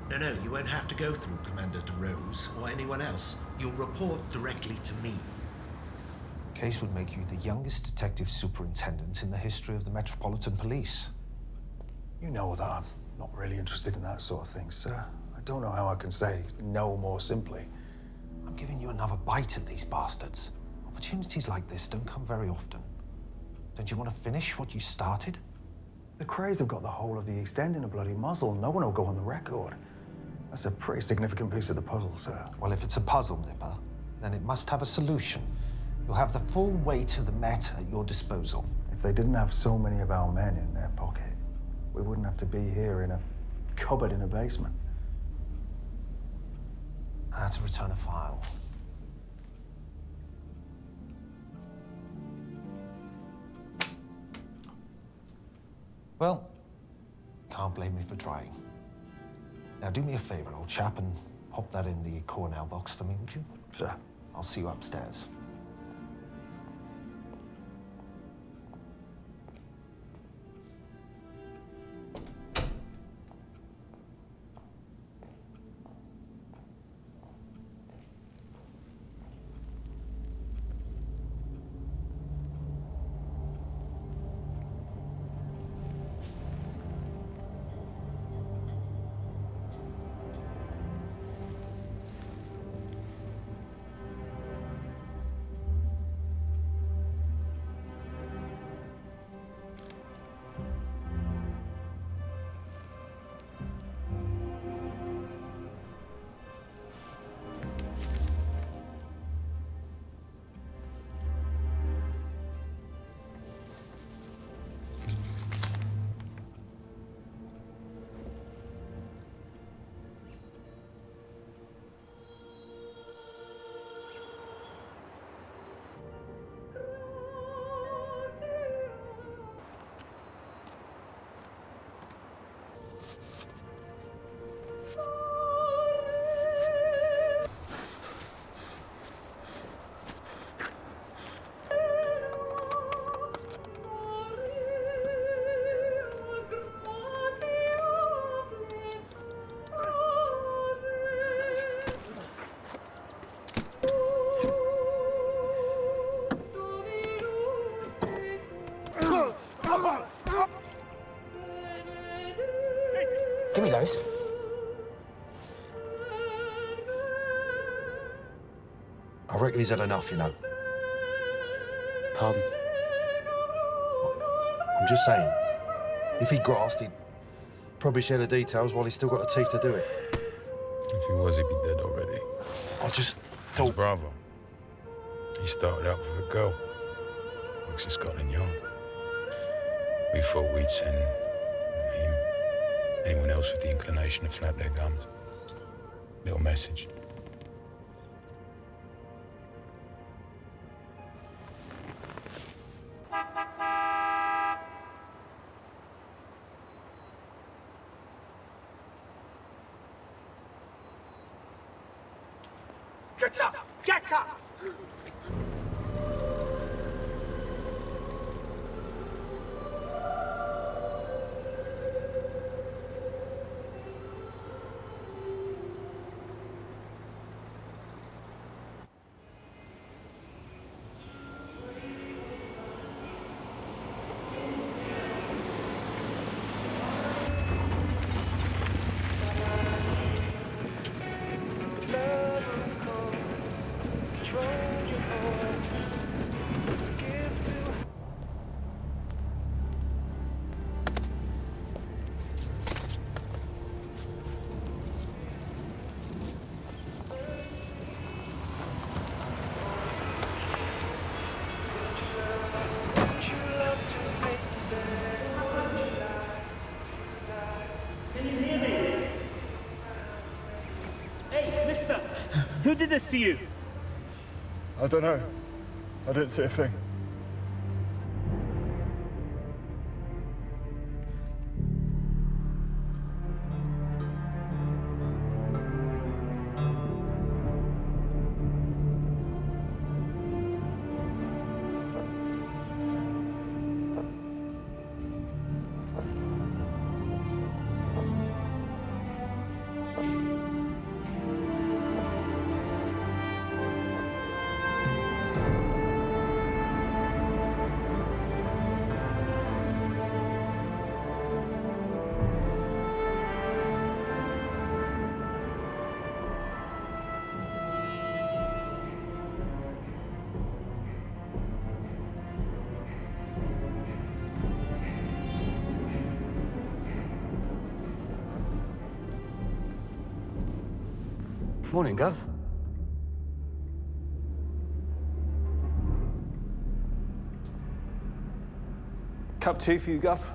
No, you won't have to go through Commander DeRose or anyone else. You'll report directly to me. Case would make you the youngest detective superintendent in the history of the Metropolitan Police. You know that I'm not really interested in that sort of thing, sir. I don't know how I can say no more simply. I'm giving you another bite at these bastards. Opportunities like this don't come very often. Don't you want to finish what you started? The Krays have got the whole of the East End in a bloody muzzle. No one will go on the record. That's a pretty significant piece of the puzzle, sir. Well, if it's a puzzle, Nipper, then it must have a solution. You'll have the full weight of the Met at your disposal. If they didn't have so many of our men in their pocket, we wouldn't have to be here in a cupboard in a basement. I had to return a file. Well, can't blame me for trying. Now do me a favor, old chap, and pop that in the Cornell box for me, would you? Sir. I'll see you upstairs. Give me those. I reckon he's had enough, you know. Pardon? I'm just saying, if he grasped, he'd probably share the details while he's still got the teeth to do it. If he was, he'd be dead already. I just His thought... brother, he started out with a girl. Works in Scotland Yard. We thought we'd send him, anyone else with the inclination to flap their gums. Little message. Get up! Get up! Who did this to you? I don't know. I didn't see a thing. Morning, Gov. Cup of tea for you, Gov.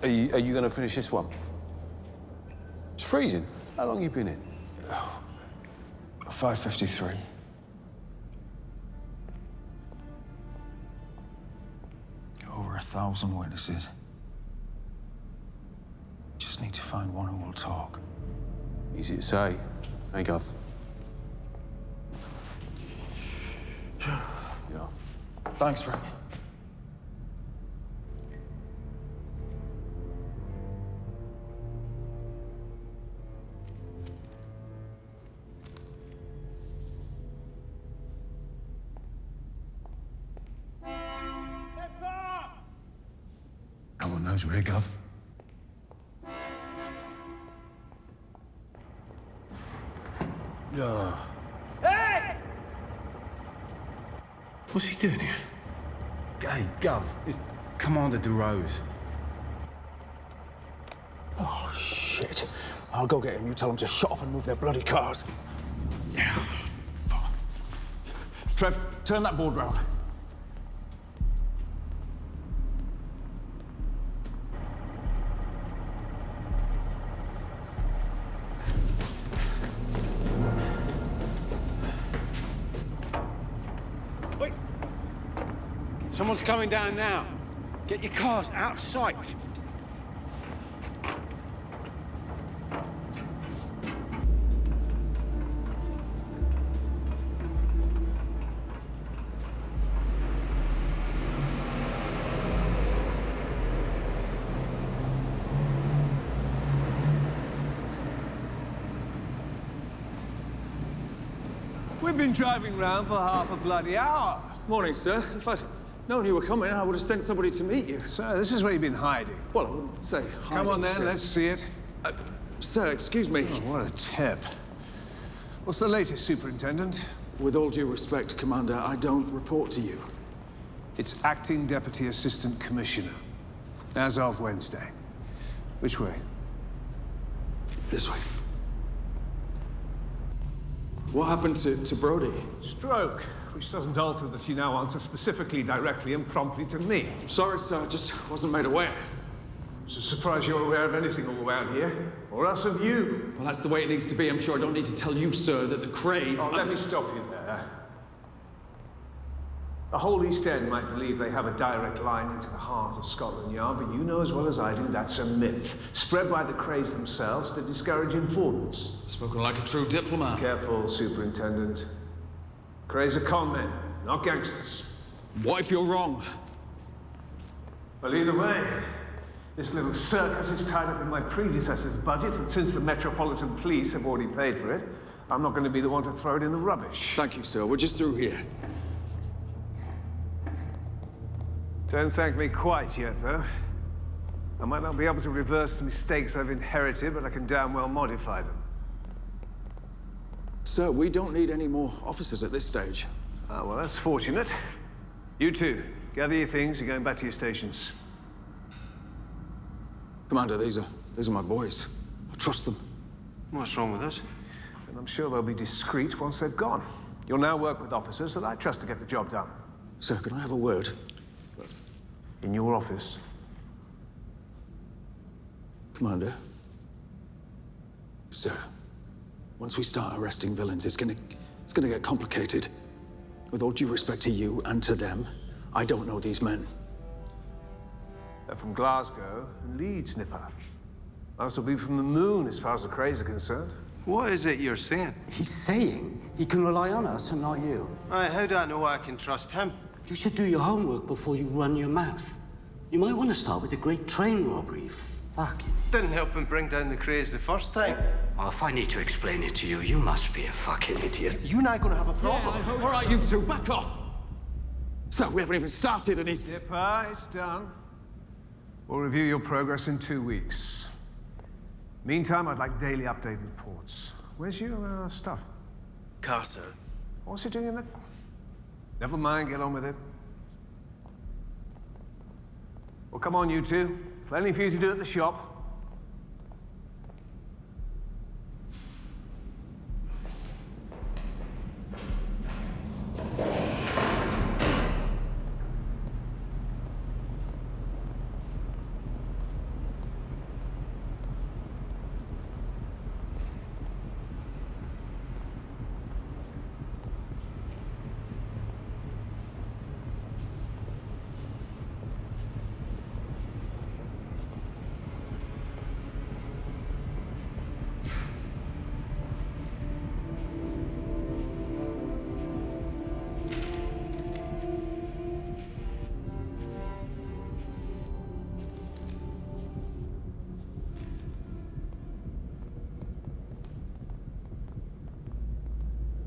Are you going to finish this one? It's freezing. How long you been in? 5:53. Over 1,000 witnesses. Just need to find one who will talk. Easy to say. Hey, Gov. Yeah. Thanks, Frank. No one knows we're here, Gov. Hey! What's he doing here? Hey, Gov, it's Commander DeRose. Oh, shit. I'll go get him. You tell him to shut up and move their bloody cars. Yeah. Trev, turn that board round. Wait! Someone's coming down now. Get your cars out of sight. We've been driving round for half a bloody hour. Morning, sir. If I'd known you were coming, I would have sent somebody to meet you. So this is where you've been hiding. Well, I wouldn't say hiding, Come on then, sir. let's see it. Sir, excuse me. Oh, what a tip. What's the latest, Superintendent? With all due respect, Commander, I don't report to you. It's Acting Deputy Assistant Commissioner, as of Wednesday. Which way? This way. What happened to Brody? Stroke, which doesn't alter that you now answer specifically, directly, and promptly to me. Sorry, sir, I just wasn't made aware. It's a surprise you're aware of anything all around here. Or else of you. Well, that's the way it needs to be. I'm sure I don't need to tell you, sir, that the Krays... Oh, let me stop you there. The whole East End might believe they have a direct line into the heart of Scotland Yard, but you know as well as I do that's a myth, spread by the Krays themselves to discourage informants. Spoken like a true diplomat. Careful, Superintendent. Krays are con men, not gangsters. What if you're wrong? Well, either way, this little circus is tied up in my predecessor's budget, and since the Metropolitan Police have already paid for it, I'm not going to be the one to throw it in the rubbish. Thank you, sir. We're just through here. Don't thank me quite yet, though. I might not be able to reverse the mistakes I've inherited, but I can damn well modify them. Sir, we don't need any more officers at this stage. Ah, well, that's fortunate. You two, gather your things. You're going back to your stations. Commander, these are my boys. I trust them. What's wrong with us? And I'm sure they'll be discreet once they've gone. You'll now work with officers that I trust to get the job done. Sir, can I have a word? In your office. Commander. Sir, once we start arresting villains, it's gonna get complicated. With all due respect to you and to them, I don't know these men. They're from Glasgow and Leeds, Nipper. Must be from the moon as far as the Krays are concerned. What is it you're saying? He's saying he can rely on us and not you. How do I know I can trust him? You should do your homework before you run your mouth. You might want to start with the great train robbery. Fucking... Didn't help him bring down the Krays the first time. Well, if I need to explain it to you, you must be a fucking idiot. You and I gonna have a problem. All right, you two, back off! Sir, we haven't even started and he's... Nipper, it's done. We'll review your progress in 2 weeks. Meantime, I'd like daily update reports. Where's your stuff? Casa. What's he doing in there? Never mind, get on with it. Well, come on, you two. Plenty for you to do at the shop.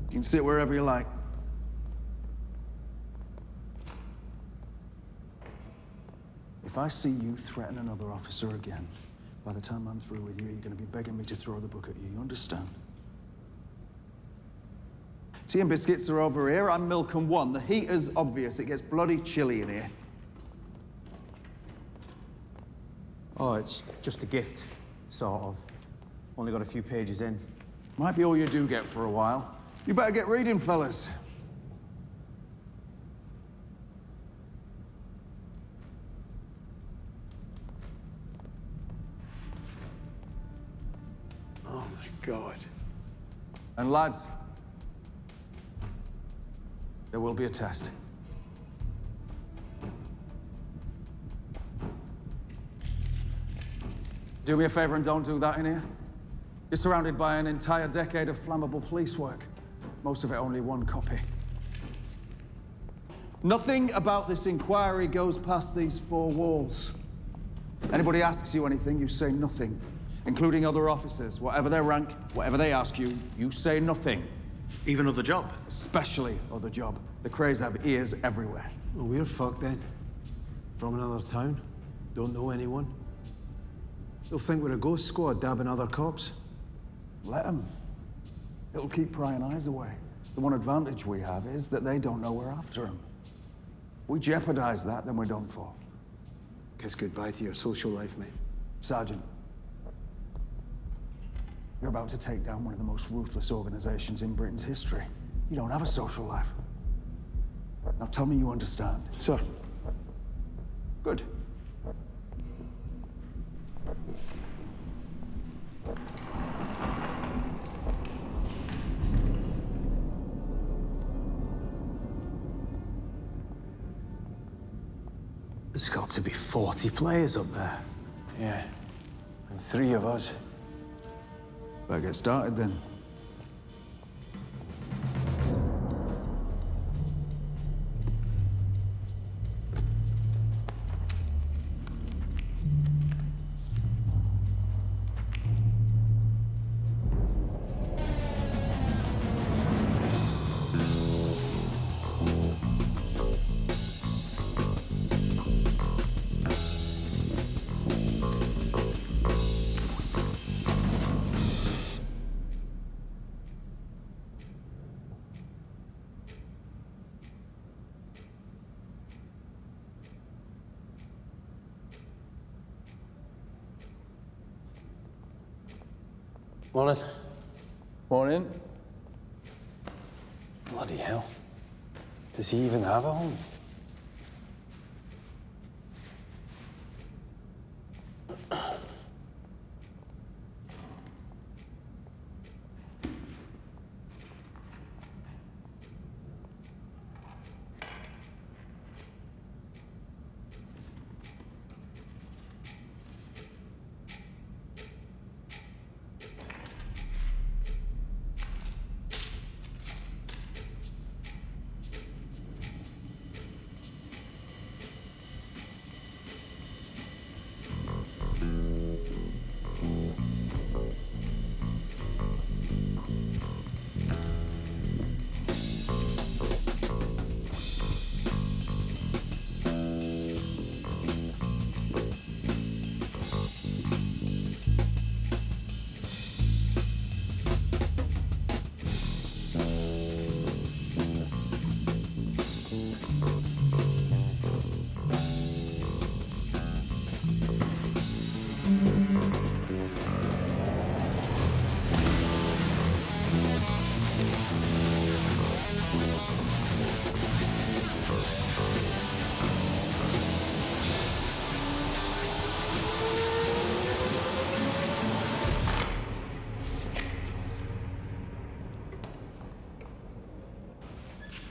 You can sit wherever you like. If I see you threaten another officer again, by the time I'm through with you, you're going to be begging me to throw the book at you. You understand? Tea and biscuits are over here. I'm milk and one. The heat is obvious. It gets bloody chilly in here. Oh, it's just a gift, sort of. Only got a few pages in. Might be all you do get for a while. You better get reading, fellas. Oh, my God. And lads, there will be a test. Do me a favor and don't do that in here. You're surrounded by an entire decade of flammable police work. Most of it only one copy. Nothing about this inquiry goes past these four walls. Anybody asks you anything, you say nothing, including other officers. Whatever their rank, whatever they ask you, you say nothing. Even other job? Especially other job. The Krays have ears everywhere. Well, we're fucked then. From another town. Don't know anyone. They'll think we're a ghost squad dabbing other cops. Let them. It'll keep prying eyes away. The one advantage we have is that they don't know we're after them. We jeopardize that, then we're done for. Kiss goodbye to your social life, mate. Sergeant, you're about to take down one of the most ruthless organizations in Britain's history. You don't have a social life. Now tell me you understand. Sir. Good. There's got to be 40 players up there. Yeah. And 3 of us. Better get started then. Morning. Morning. Bloody hell. Does he even have a home?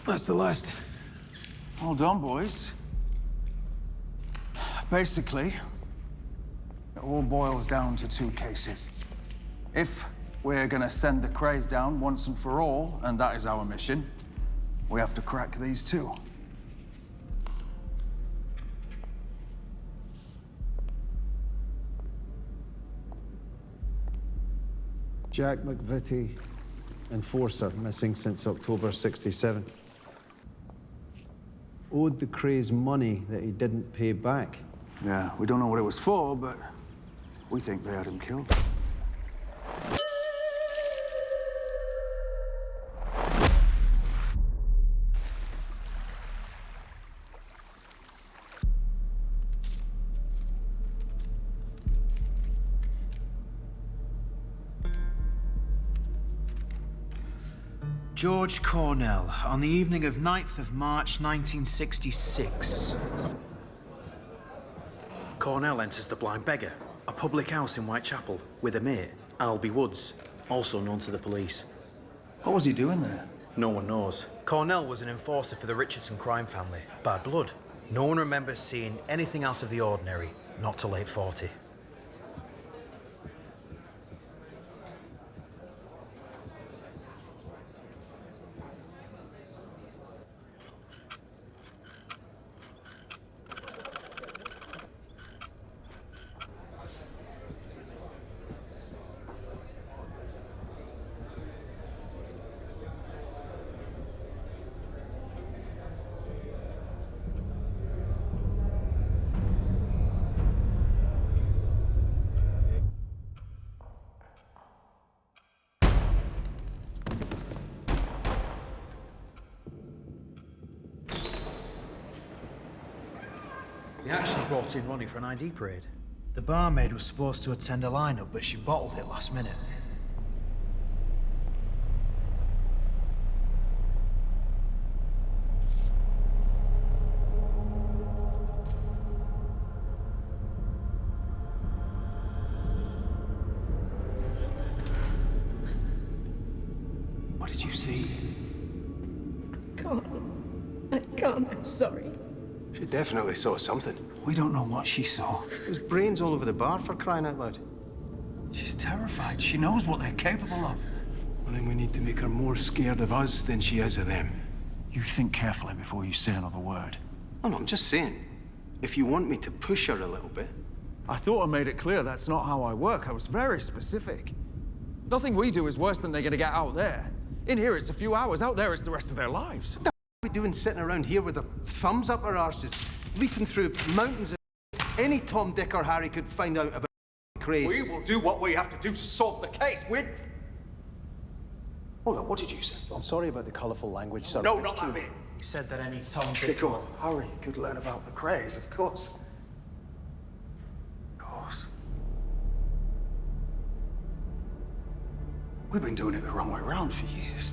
That's the list. Hold on, boys. Basically, it all boils down to two cases. If we're gonna send the Krays down once and for all, and that is our mission, we have to crack these two. Jack McVitie, enforcer, missing since October '67. Owed the Krays money that he didn't pay back. Yeah, we don't know what it was for, but we think they had him killed. George Cornell, on the evening of 9th of March, 1966. Cornell enters the Blind Beggar, a public house in Whitechapel, with a mate, Albie Woods, also known to the police. What was he doing there? No one knows. Cornell was an enforcer for the Richardson crime family. Bad blood. No one remembers seeing anything out of the ordinary, not till late 40. They actually brought in Ronnie for an ID parade. The barmaid was supposed to attend a lineup, but she bottled it last minute. What did you see? I can't, I'm sorry. She definitely saw something. We don't know what she saw. There's brains all over the bar, for crying out loud. She's terrified. She knows what they're capable of. Well, then we need to make her more scared of us than she is of them. You think carefully before you say another word. No, I'm just saying. If you want me to push her a little bit. I thought I made it clear that's not how I work. I was very specific. Nothing we do is worse than they're gonna get out there. In here, it's a few hours. Out there, it's the rest of their lives. What the f are we doing sitting around here with our thumbs up our arses, leafing through mountains of any Tom, Dick, or Harry could find out about Krays? We will do what we have to do to solve the case. We're... Hold on, what did you say? I'm sorry about the colourful language, sir. No, not that bit. He said that any Tom, Dick, or Harry could learn about the Krays, of course. Of course. We've been doing it the wrong way around for years.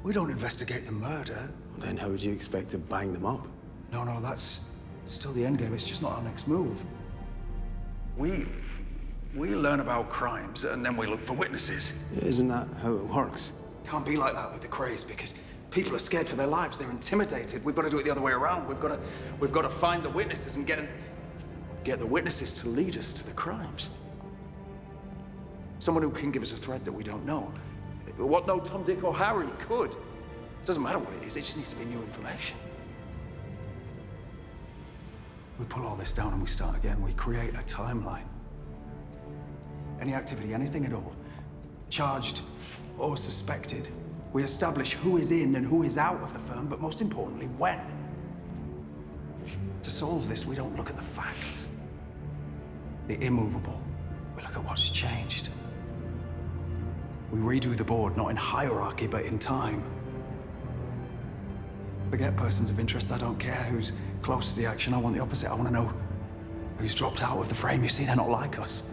We don't investigate the murder. Well, then how would you expect to bang them up? No, that's still the end game. It's just not our next move. We learn about crimes and then we look for witnesses. Isn't that how it works? Can't be like that with the Krays because people are scared for their lives. They're intimidated. We've got to do it the other way around. We've got to find the witnesses and get the witnesses to lead us to the crimes. Someone who can give us a thread that we don't know. What no Tom, Dick, or Harry could. Doesn't matter what it is. It just needs to be new information. We pull all this down and we start again. We create a timeline. Any activity, anything at all, charged or suspected. We establish who is in and who is out of the firm, but most importantly, when. To solve this, we don't look at the facts. The immovable. We look at what's changed. We redo the board, not in hierarchy, but in time. Forget persons of interest. I don't care who's close to the action. I want the opposite. I want to know who's dropped out of the frame. You see, they're not like us.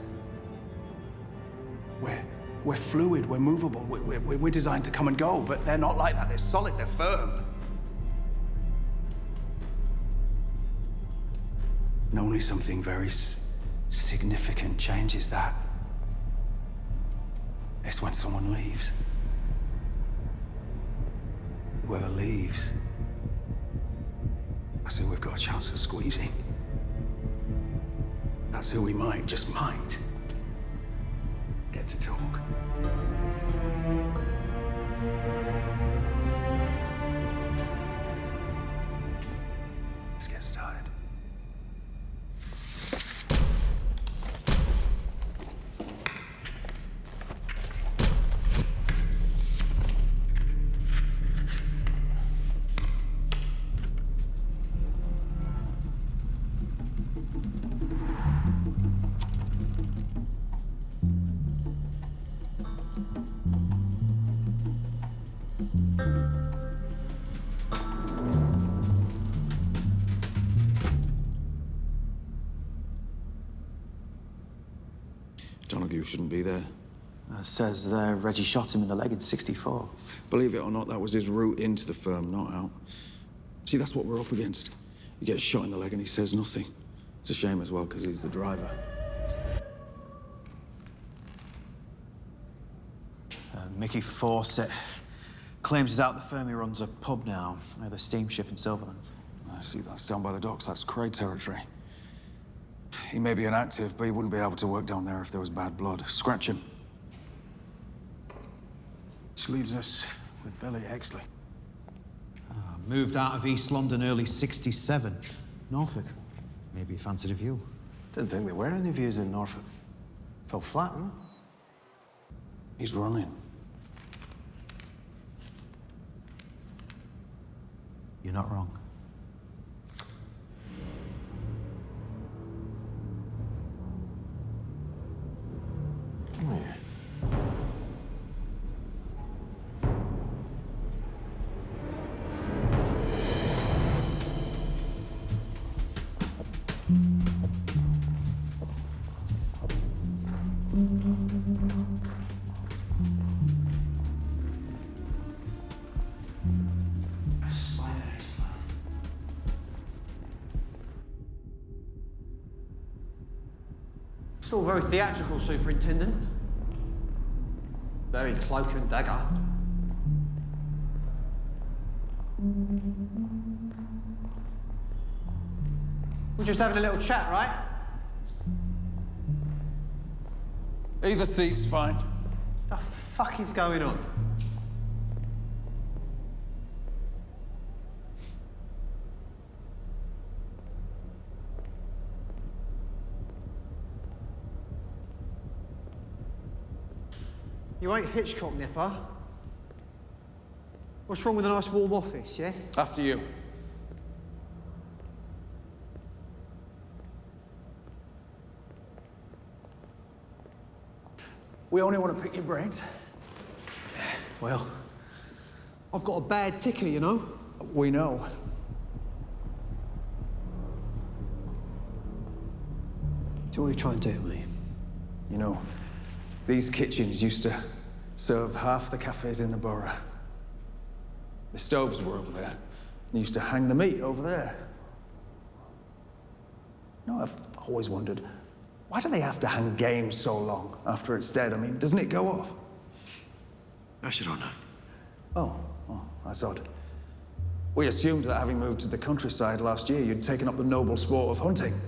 We're fluid, we're movable, we're designed to come and go, but they're not like that. They're solid, they're firm. And only something very significant changes that. It's when someone leaves. Whoever leaves, that's who we've got a chance of squeezing. That's who we might, just might, get to talk. Let's get started. Donahue shouldn't be there. Says Reggie shot him in the leg in '64. Believe it or not, that was his route into the firm, not out. See, that's what we're up against. He gets shot in the leg and he says nothing. It's a shame as well, because he's the driver. Mickey Fawcett claims he's out the firm. He runs a pub now, near the steamship in Silverlands. I see, that's down by the docks. That's Kray territory. He may be inactive, but he wouldn't be able to work down there if there was bad blood. Scratch him. Which leaves us with Billy Exley. Moved out of East London early '67. Norfolk. Maybe he fancied a view. Didn't think there were any views in Norfolk. It's all flat, huh? He's running. You're not wrong. Oh, yeah. It's all very theatrical, Superintendent. Very cloak and dagger. We're just having a little chat, right? Either seat's fine. What the fuck is going on? You ain't Hitchcock, Nipper. What's wrong with a nice warm office, yeah? After you. We only want to pick your brains. Well, I've got a bad ticker, you know? We know. Do you want to try and do to me? You know, these kitchens used to serve half the cafes in the borough. The stoves were over there. They used to hang the meat over there. No, I've always wondered, why do they have to hang game so long after it's dead? I mean, doesn't it go off? I should know. Oh, that's odd. We assumed that having moved to the countryside last year, you'd taken up the noble sport of hunting.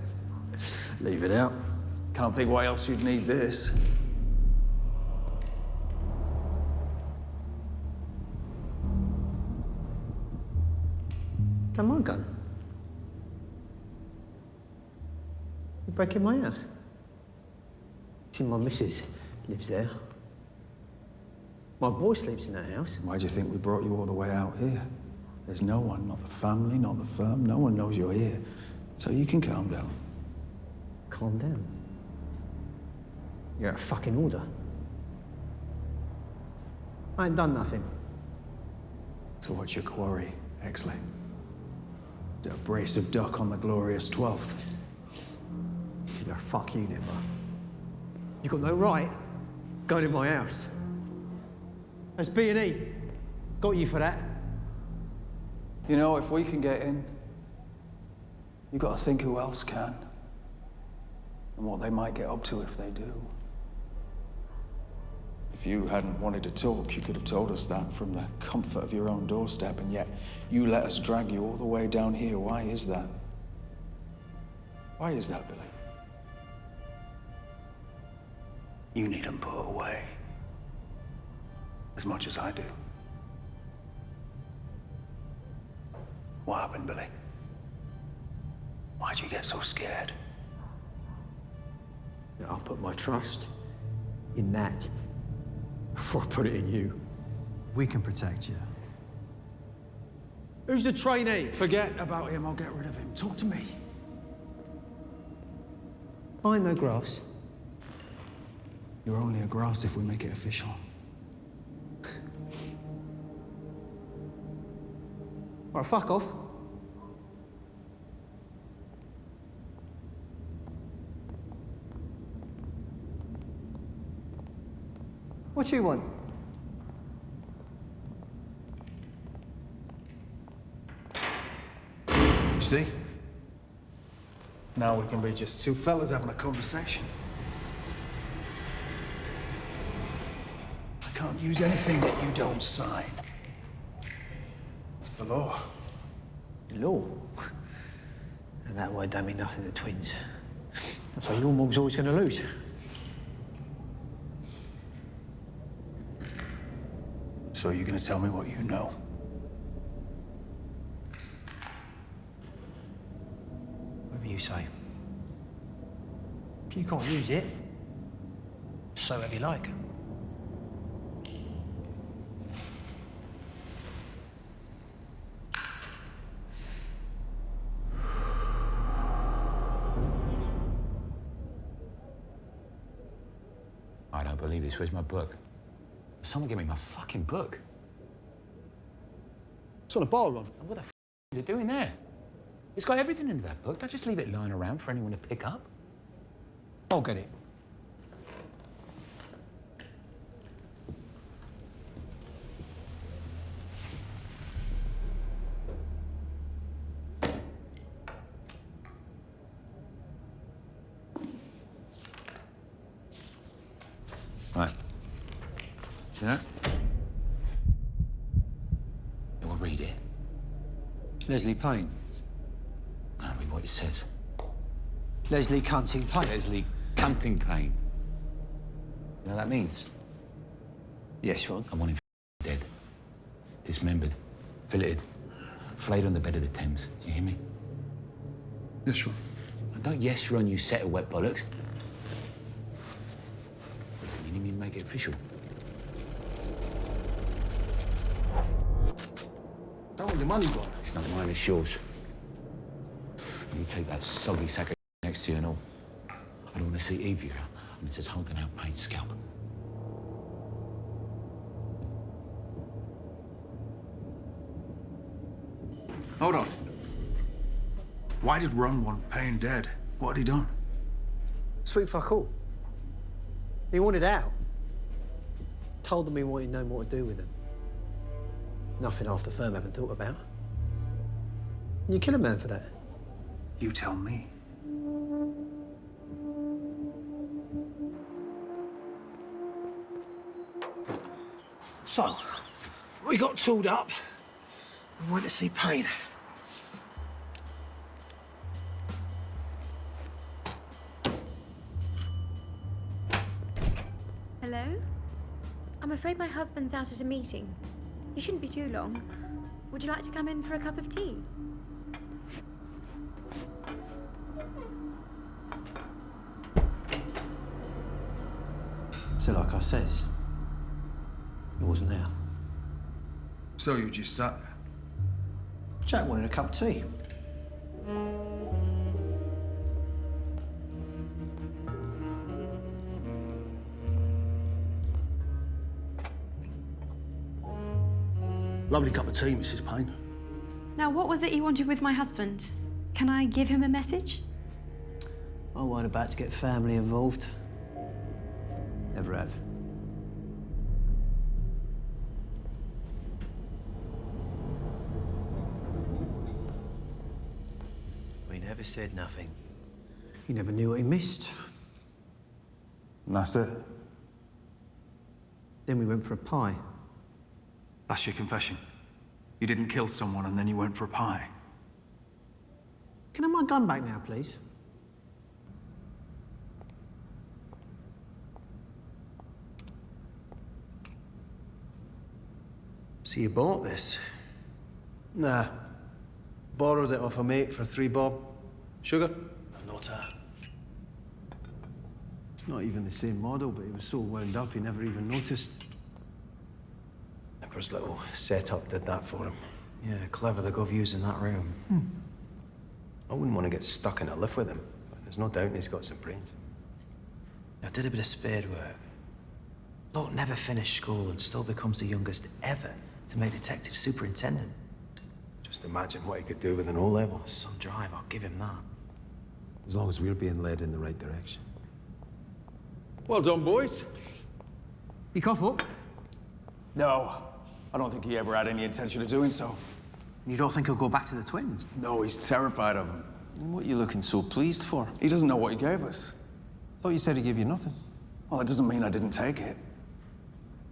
Leave it out. Can't think why else you'd need this. Come on, gun. You're breaking my house. See, my missus lives there. My boy sleeps in that house. Why do you think we brought you all the way out here? There's no one, not the family, not the firm, no one knows you're here. So you can calm down. Calm down. You're out of fucking order. I ain't done nothing. So what's your quarry, Exley? A brace of duck on the glorious 12th. Yeah, fuck you, Nipper. You got no right going in my house. That's B&E. Got you for that. You know, if we can get in, you've got to think who else can. And what they might get up to if they do. If you hadn't wanted to talk, you could have told us that from the comfort of your own doorstep, and yet you let us drag you all the way down here. Why is that? Why is that, Billy? You need them put away. As much as I do. What happened, Billy? Why'd you get so scared? I'll put my trust in that before I put it in you. We can protect you. Who's the trainee? Forget about him, I'll get rid of him. Talk to me. Mind no grass. You're only a grass if we make it official. All right, fuck off. What you want? You see? Now we can be just two fellas having a conversation. I can't use anything that you don't sign. It's the law. Law? And that word don't mean nothing to twins. That's why your mum's always going to lose. So you're gonna tell me what you know? Whatever you say. If you can't use it, so have you like. I don't believe this. Where's my book? Someone give me my fucking book. It's on a bar, Ron. What the f is it doing there? It's got everything in that book. Don't just leave it lying around for anyone to pick up. I'll get it. Right. See that? You want to read it? Leslie Payne. I read what it says. Leslie Cunting Payne. Leslie Cunting Payne. You know what that means? Yes, Ron. I want him dead. Dismembered. Filleted. Flayed on the bed of the Thames. Do you hear me? Yes, Ron. And don't yes, Ron, you set of wet bollocks. You need me to make it official. I want your money, Ron. It's not mine, it's yours. You take that soggy sack of next to you and all. I don't want to see either of you. I'm just holding out Payne's scalp. Hold on. Why did Ron want Payne dead? What had he done? Sweet fuck all. He wanted out. Told them he wanted no more to do with them. Nothing half the firm haven't thought about. You kill a man for that. You tell me. So, we got tooled up and went to see Payne. Hello? I'm afraid my husband's out at a meeting. He shouldn't be too long. Would you like to come in for a cup of tea? So, like I says, he wasn't there. So you just sat there? Jack wanted a cup of tea. Lovely cup of tea, Mrs. Payne. Now, what was it you wanted with my husband? Can I give him a message? I weren't about to get family involved. Never have. We never said nothing. He never knew what he missed. And that's it? Then we went for a pie. That's your confession. You didn't kill someone and then you went for a pie. Can I have my gun back now, please? So you bought this? Nah. Borrowed it off a mate for 3 bob. Sugar? Not It's not even the same model, but he was so wound up he never even noticed. Emperor's little setup did that for him. Yeah, clever they gov using that room. I wouldn't want to get stuck in a lift with him, but there's no doubt he's got some brains. Now, did a bit of spade work. Bloke never finished school and still becomes the youngest ever to make detective superintendent. Just imagine what he could do with an O-level. Some drive, I'll give him that. As long as we're being led in the right direction. Well done, boys. You cough up? No, I don't think he ever had any intention of doing so. You don't think he'll go back to the twins? No, he's terrified of them. What are you looking so pleased for? He doesn't know what he gave us. Thought you said he gave you nothing. Well, that doesn't mean I didn't take it.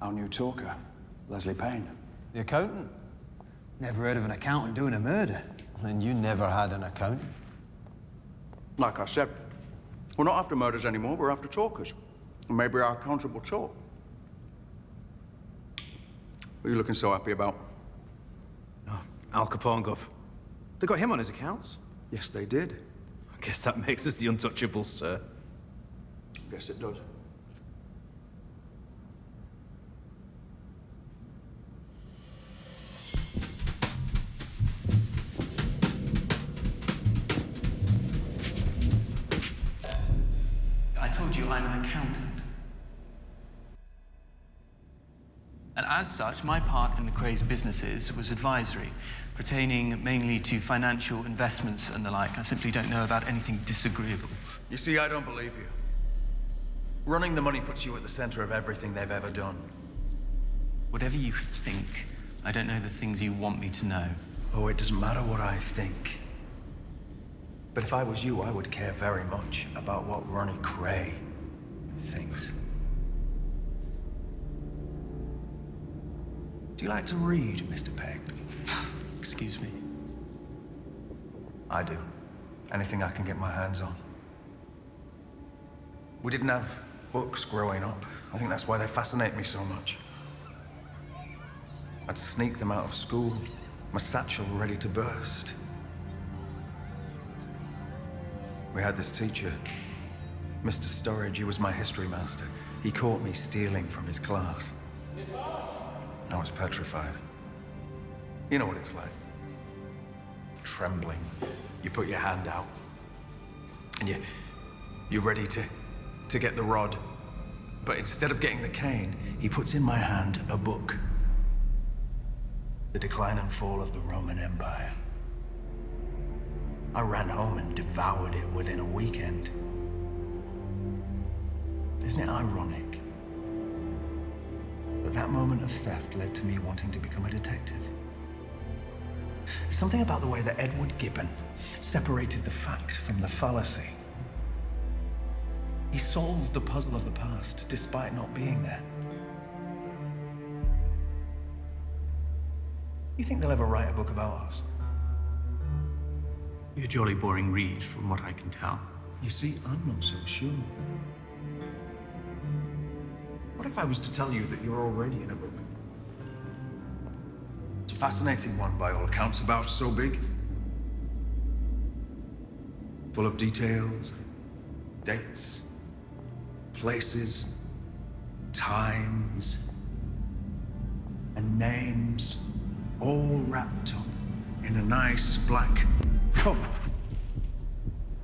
Our new talker, Leslie Payne. The accountant? Never heard of an accountant doing a murder. And you never had an accountant. Like I said, we're not after murders anymore, we're after talkers. And maybe our accountant will talk. What are you looking so happy about? Oh, Al Capone, Gov. They got him on his accounts. Yes, they did. I guess that makes us the untouchables, sir. Yes, it does. I told you I'm an accountant. And as such, my part in the Krays businesses was advisory, pertaining mainly to financial investments and the like. I simply don't know about anything disagreeable. You see, I don't believe you. Running the money puts you at the center of everything they've ever done. Whatever you think, I don't know the things you want me to know. Oh, it doesn't matter what I think. But if I was you, I would care very much about what Ronnie Kray thinks. Do you like to read, Mr. Pegg? Excuse me? I do. Anything I can get my hands on. We didn't have books growing up. I think that's why they fascinate me so much. I'd sneak them out of school, my satchel ready to burst. We had this teacher, Mr. Storage. He was my history master. He caught me stealing from his class. I was petrified. You know what it's like. Trembling. You put your hand out, and you're ready to get the rod. But instead of getting the cane, he puts in my hand a book. The Decline and Fall of the Roman Empire. I ran home and devoured it within a weekend. Isn't it ironic that that moment of theft led to me wanting to become a detective? There's something about the way that Edward Gibbon separated the fact from the fallacy. He solved the puzzle of the past despite not being there. You think they'll ever write a book about us? You're a jolly boring read, from what I can tell. You see, I'm not so sure. What if I was to tell you that you're already in a book? It's a fascinating one by all accounts, about so big. Full of details, dates, places, times, and names, all wrapped up in a nice black cover.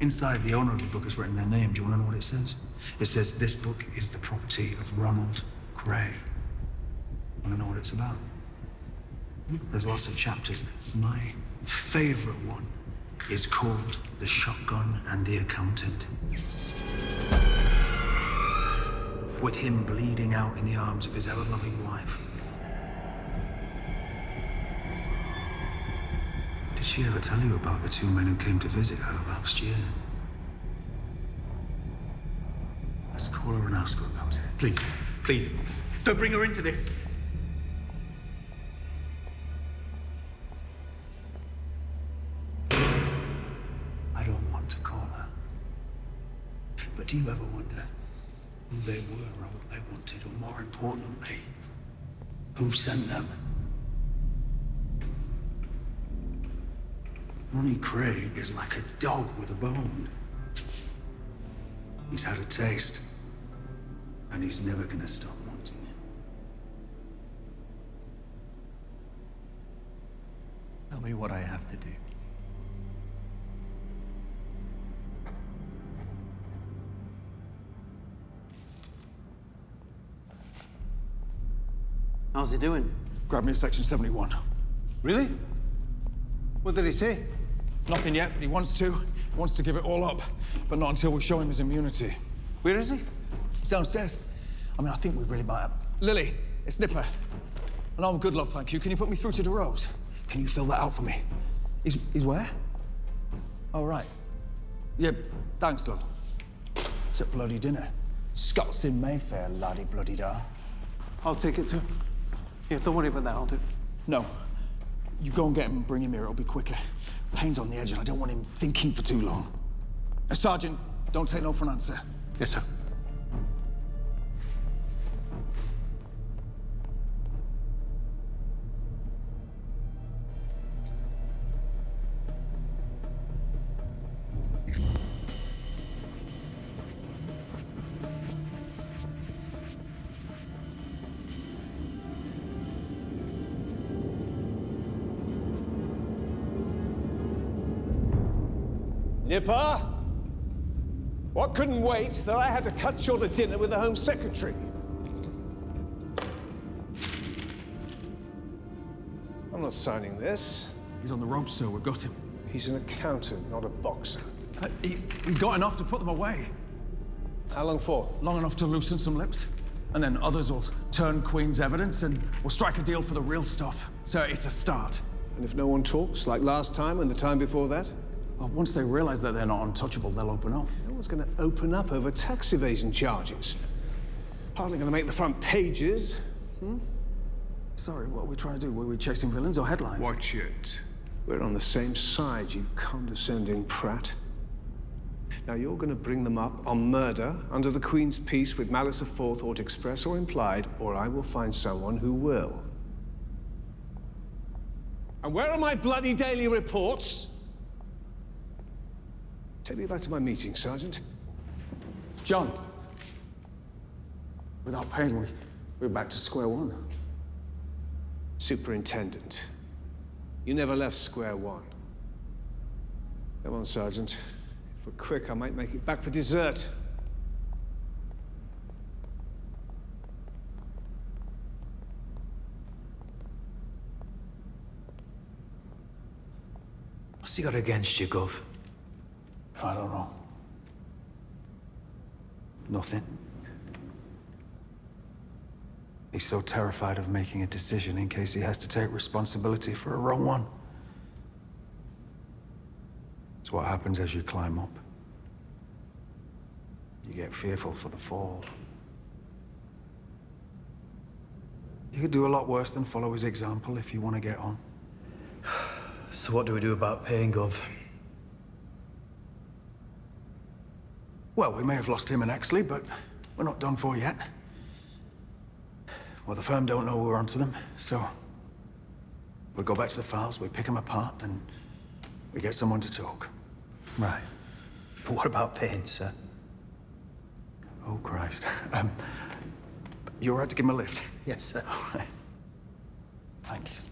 Inside, the owner of the book has written their name. Do you want to know what it says? It says, "This book is the property of Ronald Kray." Want to know what it's about? There's lots of chapters. My favorite one is called "The Shotgun and the Accountant." With him bleeding out in the arms of his ever-loving wife. Did she ever tell you about the 2 men who came to visit her last year? Let's call her and ask her about it. Please. Don't bring her into this. I don't want to call her. But do you ever wonder who they were or what they wanted, or more importantly, who sent them? Ronnie Kray is like a dog with a bone. He's had a taste, and he's never gonna stop wanting it. Tell me what I have to do. How's he doing? Grab me a section 71. Really? What did he say? Nothing yet, but he wants to. He wants to give it all up, but not until we show him his immunity. Where is he? He's downstairs. I mean, I think we really might have... Lily, it's Nipper. And I'm good, love, thank you. Can you put me through to DeRose? Can you fill that out for me? He's where? Oh, right. Yeah, thanks, love. It's at bloody dinner. Scots in Mayfair, laddie bloody da. I'll take it to him. Yeah, don't worry about that, I'll do it. No. You go and get him and bring him here, it'll be quicker. Pain's on the edge and I don't want him thinking for too long. Sergeant, don't take no for an answer. Yes, sir. Nipper? What couldn't wait that I had to cut short a dinner with the Home Secretary? I'm not signing this. He's on the ropes, sir. We've got him. He's an accountant, not a boxer. He's got enough to put them away. How long for? Long enough to loosen some lips. And then others will turn Queen's evidence and we'll strike a deal for the real stuff. Sir, it's a start. And if no one talks, like last time and the time before that? Well, once they realize that they're not untouchable, they'll open up. No one's going to open up over tax evasion charges. Hardly going to make the front pages. Sorry, what are we trying to do? Were we chasing villains or headlines? Watch it. We're on the same side, you condescending prat. Now, you're going to bring them up on murder under the Queen's peace with malice aforethought, express or implied, or I will find someone who will. And where are my bloody daily reports? Take me back to my meeting, Sergeant. John. Without pain, we're back to square one. Superintendent. You never left square one. Come on, Sergeant. If we're quick, I might make it back for dessert. What's he got against you, Gov? I don't know. Nothing. He's so terrified of making a decision in case he has to take responsibility for a wrong one. It's what happens as you climb up. You get fearful for the fall. You could do a lot worse than follow his example if you want to get on. So what do we do about paying, Gov? Well, we may have lost him and Exley, but we're not done for yet. Well, the firm don't know we're onto them, so we go back to the files, we pick them apart, and we get someone to talk. Right. But what about paying, sir? Oh, Christ. You all right to give him a lift? Yes, sir. All right. Thanks.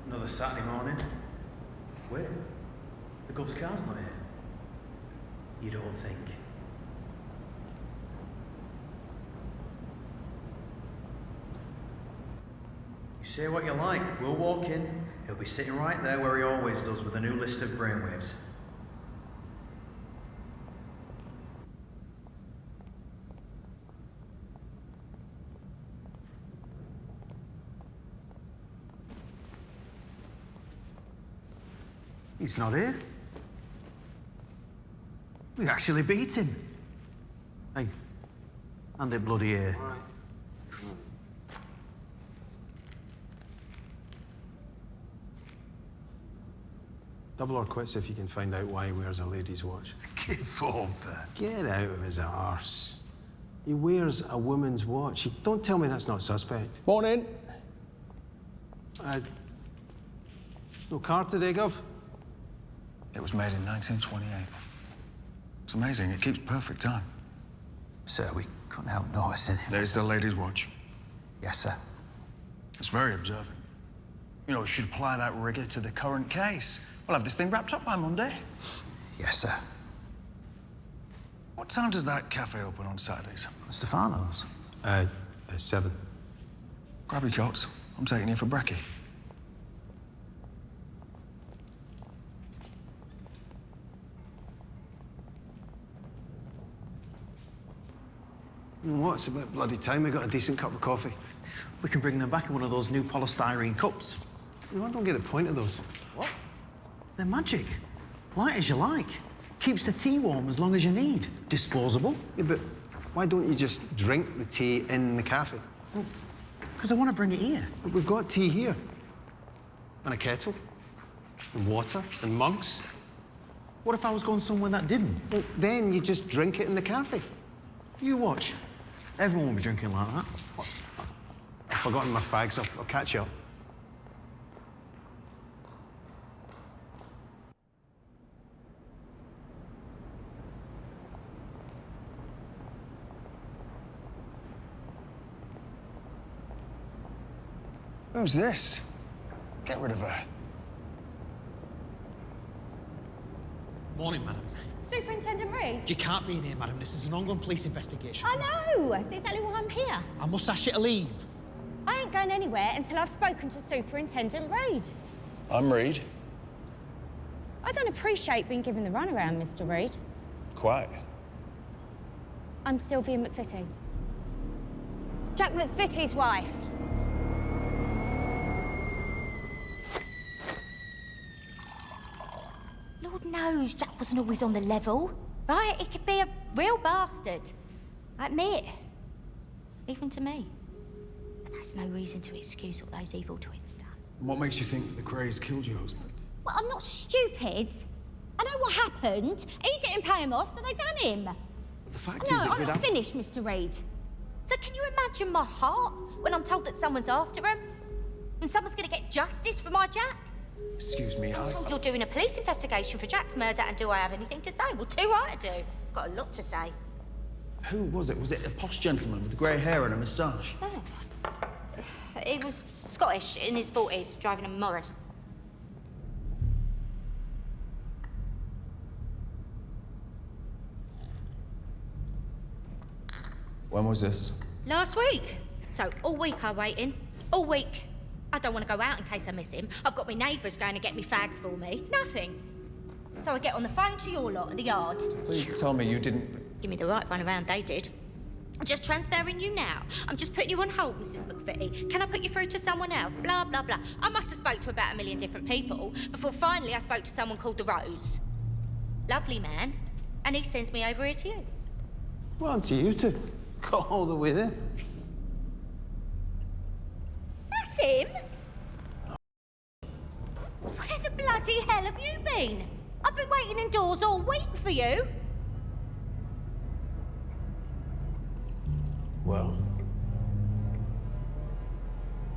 Another Saturday morning. Where? The Gov's car's not here. You don't think? You say what you like, we'll walk in. He'll be sitting right there where he always does with a new list of brainwaves. He's not here. We actually beat him. Hey, hand it bloody here. Double or quits if you can find out why he wears a lady's watch. Give over. Get out of his arse. He wears a woman's watch. Don't tell me that's not suspect. Morning. No car today, Gov? It was made in 1928. It's amazing. It keeps perfect time. Sir, we couldn't help noticing. There's the lady's watch. Yes, sir. It's very observant. You know, we should apply that rigor to the current case. We'll have this thing wrapped up by Monday. Yes, sir. What time does that cafe open on Saturdays? Stefano's? 7. Grab your coats. I'm taking you for brekkie. You know what? It's about bloody time we got a decent cup of coffee. We can bring them back in one of those new polystyrene cups. You know, I don't get the point of those. What? They're magic. Light as you like. Keeps the tea warm as long as you need. Disposable. Yeah, but why don't you just drink the tea in the cafe? Because I want to bring it here. But we've got tea here. And a kettle. And water. And mugs. What if I was going somewhere that didn't? Well, then you just drink it in the cafe. You watch. Everyone will be drinking like that. What? I've forgotten my fags. I'll catch you up. Who's this? Get rid of her. Morning, madam. Superintendent Reid? You can't be in here, madam. This is an ongoing police investigation. I know! It's exactly why I'm here. I must ask you to leave. I ain't going anywhere until I've spoken to Superintendent Reid. I'm Reid. I don't appreciate being given the runaround, Mr. Reid. Quite. I'm Sylvia McVitie. Jack McVitie's wife. Lord knows Jack wasn't always on the level, right? He could be a real bastard. I admit. Even to me. But that's no reason to excuse what those evil twins done. What makes you think the Krays killed your husband? Well, I'm not stupid. I know what happened. He didn't pay him off, so they done him. The fact No, is that I'm not finished, Mr. Reid. So can you imagine my heart when I'm told that someone's after him? And someone's gonna get justice for my Jack? Excuse me, I'm told you're doing a police investigation for Jack's murder, and do I have anything to say? Well, too right I do. Got a lot to say. Who was it? Was it a posh gentleman with grey hair and a moustache? No. He was Scottish, in his 40s, driving a Morris. When was this? Last week. So all week I'm waiting. All week. I don't want to go out in case I miss him. I've got my neighbours going to get me fags for me. Nothing. So I get on the phone to your lot at the yard. Please tell me you didn't... Give me the right run around, they did. I'm just transferring you now. I'm just putting you on hold, Mrs. McVitie. Can I put you through to someone else? Blah, blah, blah. I must have spoke to about 1 million different people before finally I spoke to someone called the Rose. Lovely man. And he sends me over here to you. Well, on to you two. Got all the way there. That's him? Where the bloody hell have you been? I've been waiting indoors all week for you. Well,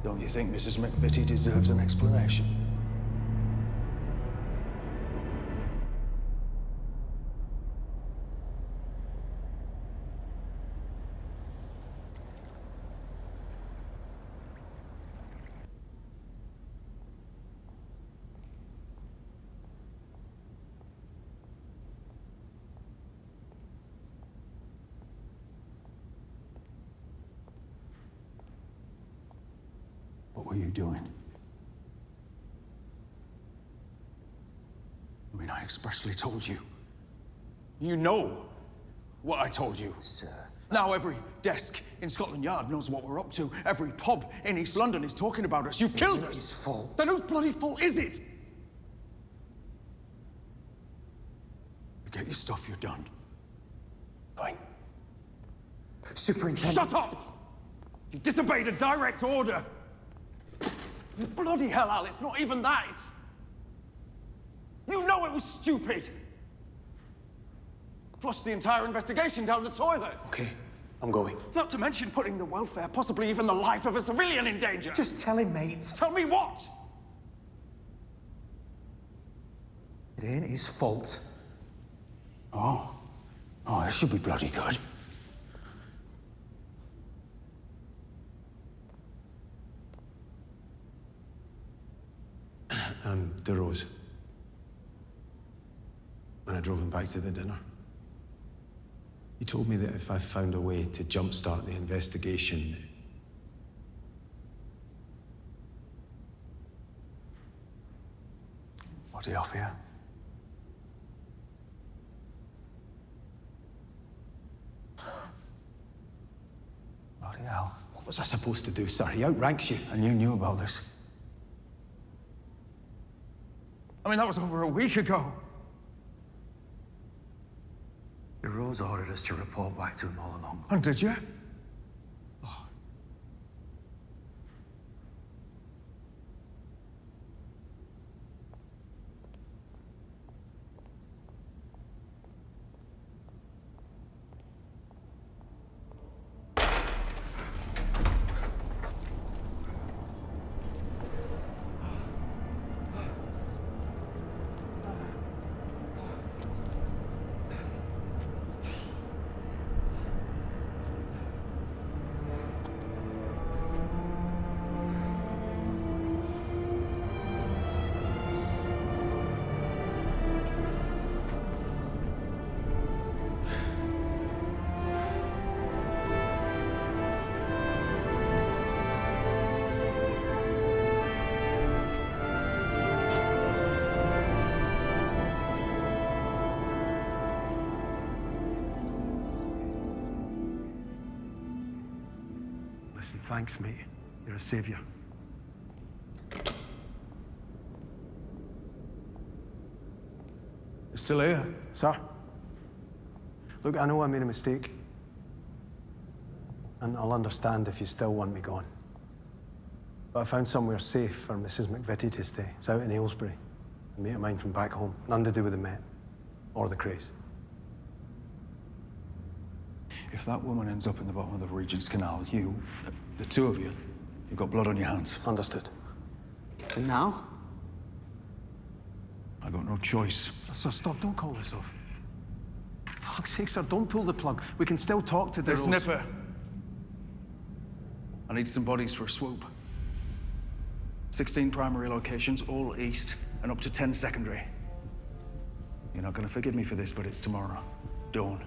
don't you think Mrs. McVitie deserves an explanation? were you doing? I mean, I expressly told you. You know what I told you. Sir. Now every desk in Scotland Yard knows what we're up to. Every pub in East London is talking about us. You've killed us. It's fault. Then whose bloody fault is it? You get your stuff, you're done. Fine. Superintendent... Shut up! You disobeyed a direct order. You bloody hell, Al, it's not even that. It's... You know it was stupid. Flushed the entire investigation down the toilet. Okay, I'm going. Not to mention putting the welfare, possibly even the life of a civilian in danger. Just tell him, mate. Tell me what? It ain't his fault. Oh, this should be bloody good. DeRose. When I drove him back to the dinner. He told me that if I found a way to jumpstart the investigation... What's he off here? Bloody hell. What was I supposed to do, sir? He outranks you. And you knew about this? I mean, that was over a week ago. The Rose ordered us to report back to him all along. And did you? Listen, thanks, mate. You're a savior. You're still here? Sir? Look, I know I made a mistake. And I'll understand if you still want me gone. But I found somewhere safe for Mrs. McVitie to stay. It's out in Aylesbury. A mate of mine from back home. None to do with the Met. Or the Krays. If that woman ends up in the bottom of the Regent's Canal, you, the two of you, you've got blood on your hands. Understood. And now? I got no choice. Sir, stop. Don't call this off. Fuck's sake, sir, don't pull the plug. We can still talk to the This Snipper. I need some bodies for a swoop. 16 primary locations, all east, and up to 10 secondary. You're not gonna forgive me for this, but it's tomorrow. Dawn.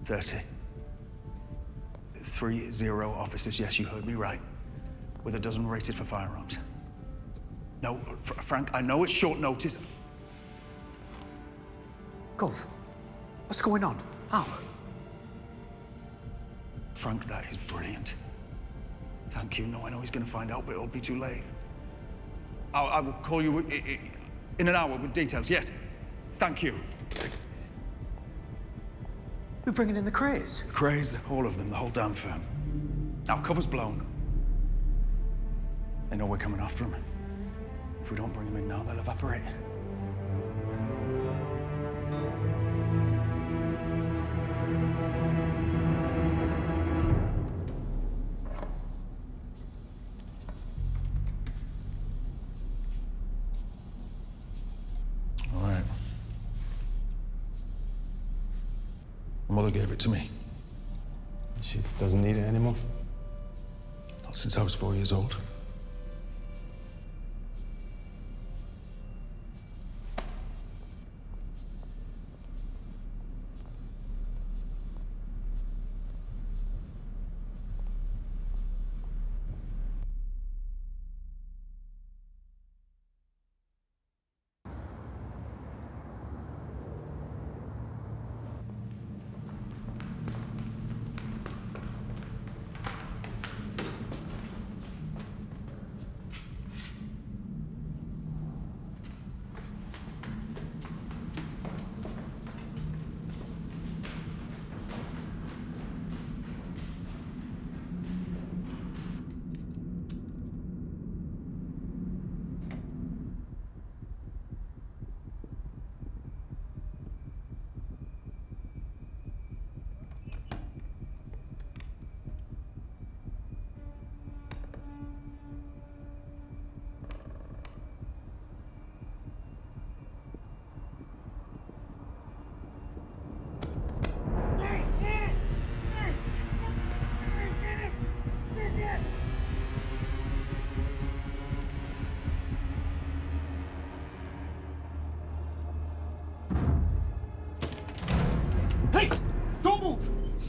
30. 30 officers, yes, you heard me right. With a dozen rated for firearms. No, Frank, I know it's short notice. Gov, what's going on? How? Frank, that is brilliant. Thank you. No, I know he's gonna find out, but it'll be too late. I will call you in an hour with details, yes. Thank you. We're bringing in the Krays. Krays, all of them, the whole damn firm. Now, cover's blown. They know we're coming after them. If we don't bring them in now, they'll evaporate. All right. My mother gave it to me. She doesn't need it anymore? Not since I was 4 years old.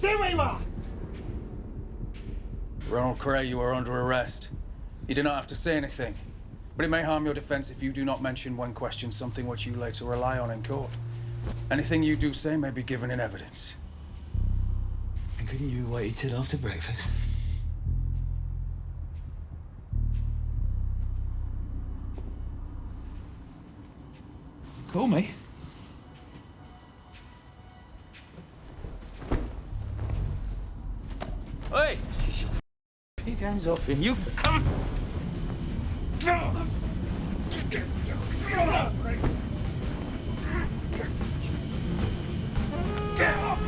doing, man? Ronald Kray, you are under arrest. You do not have to say anything, but it may harm your defense if you do not mention when questioned something which you later rely on in court. Anything you do say may be given in evidence. And couldn't you wait till after breakfast? Call me. Hey! Big hands off him, you come! Get up!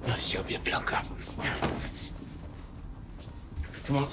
Nice job, you plunker. Come on.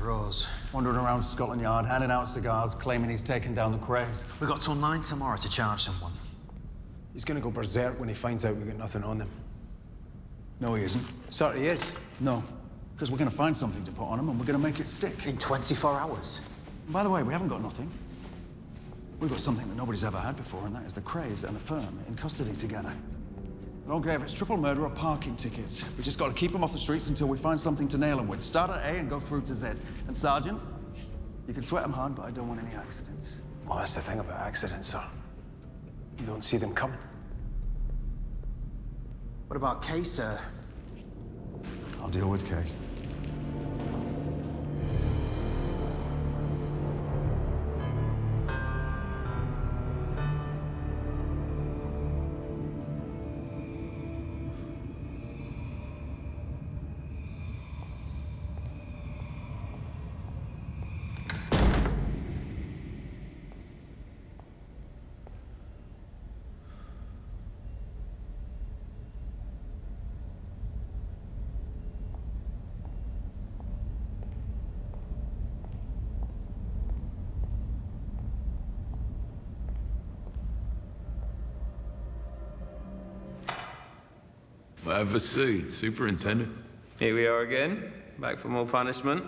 Rose. Wandering around Scotland Yard, handing out cigars, claiming he's taken down the Krays. We've got till 9 tomorrow to charge someone. He's gonna go berserk when he finds out we've got nothing on them. No, he isn't. Sir, he is. No, because we're going to find something to put on him and we're going to make it stick. In 24 hours? By the way, we haven't got nothing. We've got something that nobody's ever had before, and that is the Krays and the firm in custody together. I don't care if it's triple murder or parking tickets. We just got to keep them off the streets until we find something to nail them with. Start at A and go through to Z. And Sergeant, you can sweat them hard, but I don't want any accidents. Well, that's the thing about accidents, sir. You don't see them coming. What about Kay, sir? I'll deal with Kay. Have a seat, Superintendent. Here we are again, back for more punishment.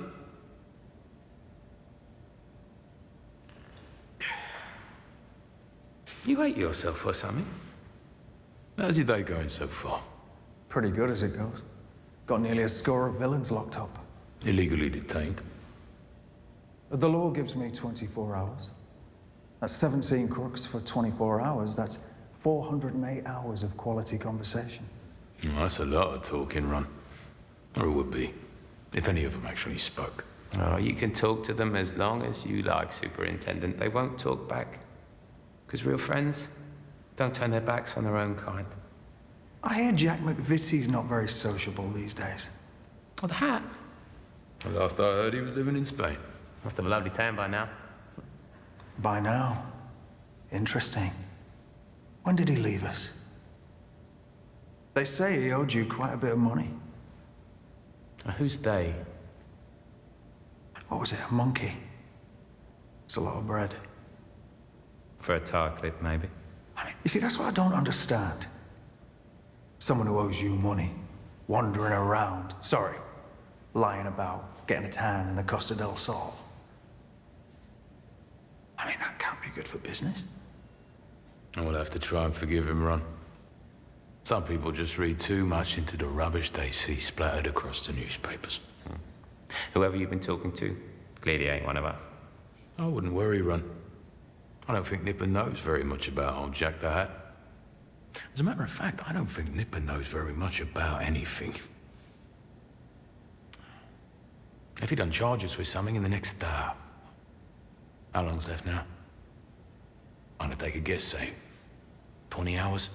You hate yourself or something? How's your day going so far? Pretty good as it goes. Got nearly a score of villains locked up. Illegally detained. The law gives me 24 hours. That's 17 crooks for 24 hours. That's 408 hours of quality conversation. Well, that's a lot of talking, Ron. Or it would be, if any of them actually spoke. Oh, you can talk to them as long as you like, Superintendent. They won't talk back. Because real friends don't turn their backs on their own kind. I hear Jack McVitie's not very sociable these days. Well, the hat. The last I heard, he was living in Spain. Must have a lovely time by now. By now? Interesting. When did he leave us? They say he owed you quite a bit of money. Who's they? What was it, a monkey? It's a lot of bread. For a tar clip, maybe. I mean, you see, that's what I don't understand. Someone who owes you money, wandering around, lying about, getting a tan in the Costa del Sol. I mean, that can't be good for business. I will have to try and forgive him, Ron. Some people just read too much into the rubbish they see splattered across the newspapers. Whoever you've been talking to, clearly ain't one of us. I wouldn't worry, Ron. I don't think Nipper knows very much about old Jack the Hat. As a matter of fact, I don't think Nipper knows very much about anything. If he done charge us with something in the next, how long's left now? I'm gonna take a guess, say, 20 hours?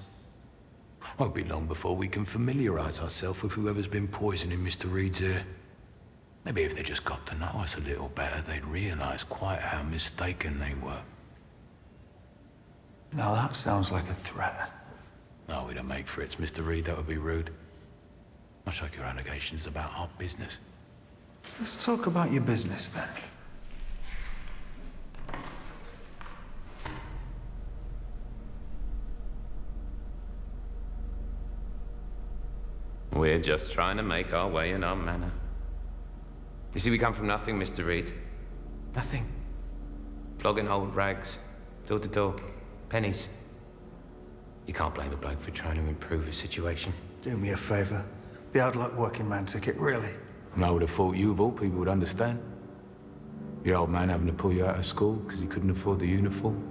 Won't be long before we can familiarise ourselves with whoever's been poisoning Mr. Reed's ear. Maybe if they just got to know us a little better, they'd realise quite how mistaken they were. Now that sounds like a threat. No, we don't make threats, Mr. Reed. That would be rude. Much like your allegations about our business. Let's talk about your business then. We're just trying to make our way in our manner. You see, we come from nothing, Mr. Reed. Nothing. Flogging old rags, door to door, pennies. You can't blame a bloke for trying to improve his situation. Do me a favour. The hard luck working man ticket, really. And I would have thought you, of all people, would understand. Your old man having to pull you out of school because he couldn't afford the uniform.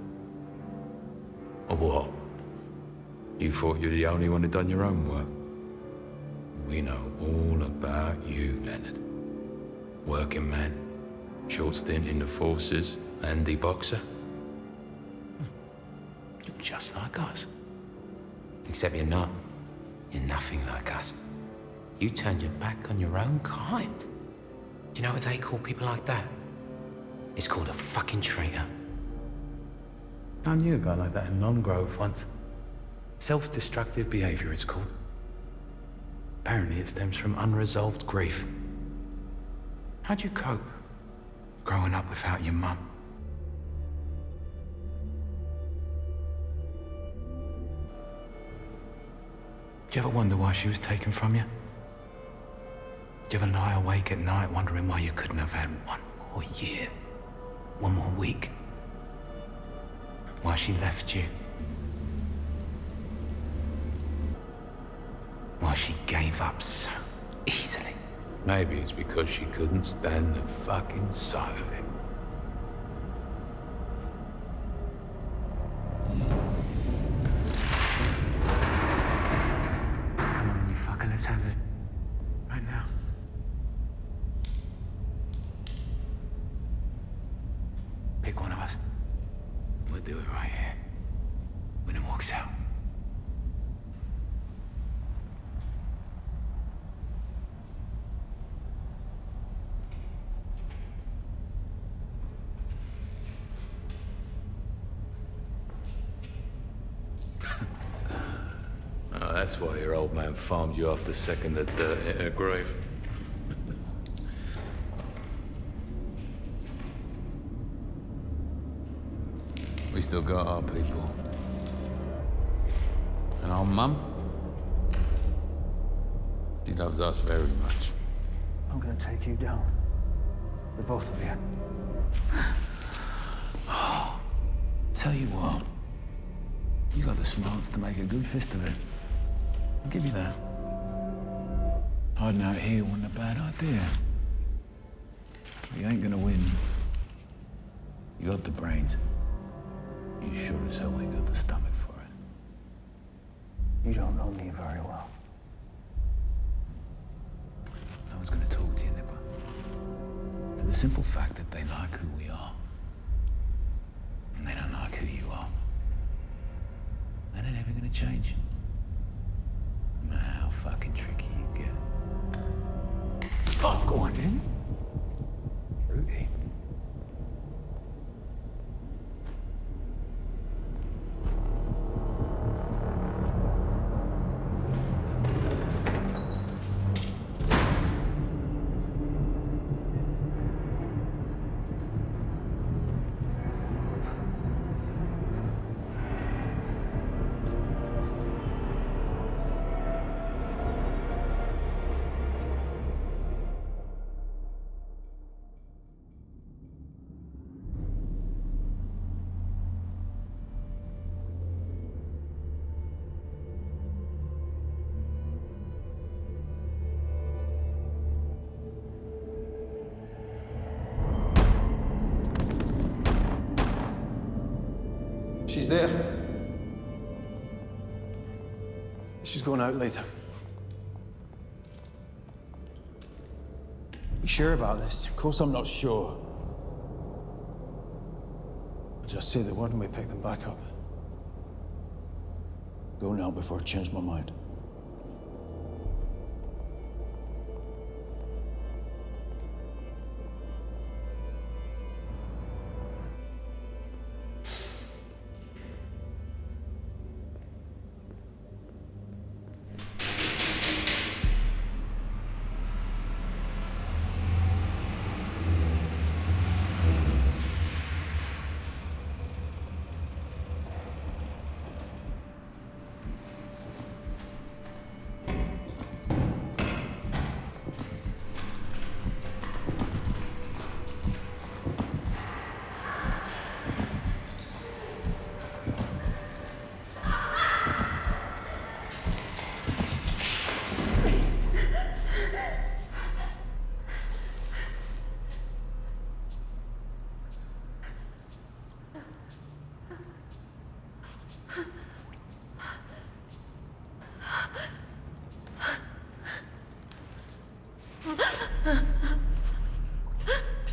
Or what? You thought you were the only one who'd done your own work. We know all about you, Leonard. Working man, short stint in the forces, handy boxer. You're just like us. Except you're not. You're nothing like us. You turned your back on your own kind. Do you know what they call people like that? It's called a fucking traitor. I knew a guy like that in Long Grove once. Self-destructive behavior, it's called. Apparently it stems from unresolved grief. How'd you cope, growing up without your mum? Do you ever wonder why she was taken from you? Do you ever lie awake at night wondering why you couldn't have had one more year, one more week? Why she left you? Why she gave up so easily? Maybe it's because she couldn't stand the fucking sight of it. Come on then, you fucker, let's have it. Right now. Pick one of us. We'll do it right here. When it walks out. Oh, that's why your old man farmed you off to second the dirt in her grave. We still got our people. And our mum? She loves us very much. I'm gonna take you down. The both of you. Tell you what, you got the smarts to make a good fist of it. I'll give you that. Hiding out here wasn't a bad idea. You ain't gonna win. You got the brains. You sure as hell ain't got the stomach for it. You don't know me very well. No one's gonna talk to you, Nipper. For the simple fact that they like who we are. And they don't like who you are. That ain't ever gonna change. No matter how fucking tricky you get. Fuck on in. Fruity. She's there. She's going out later. You sure about this? Of course I'm not sure. I'll just say the word and we pick them back up. Go now before I change my mind.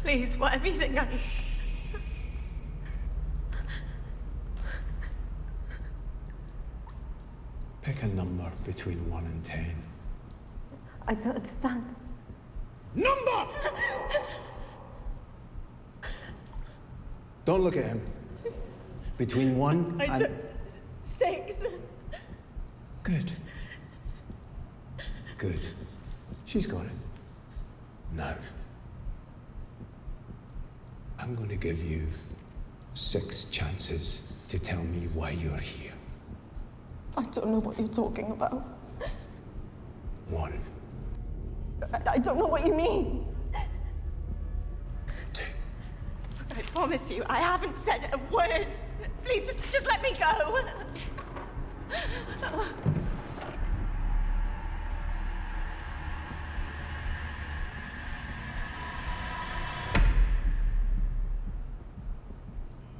Please, whatever you think I... Pick a number between 1 and 10. I don't understand. Number! Don't look at him. Between 1 and... 6. Good. Good. She's got it. Now, I'm going to give you 6 chances to tell me why you're here. I don't know what you're talking about. 1. I don't know what you mean. 2. I promise you, I haven't said a word. Please, just let me go.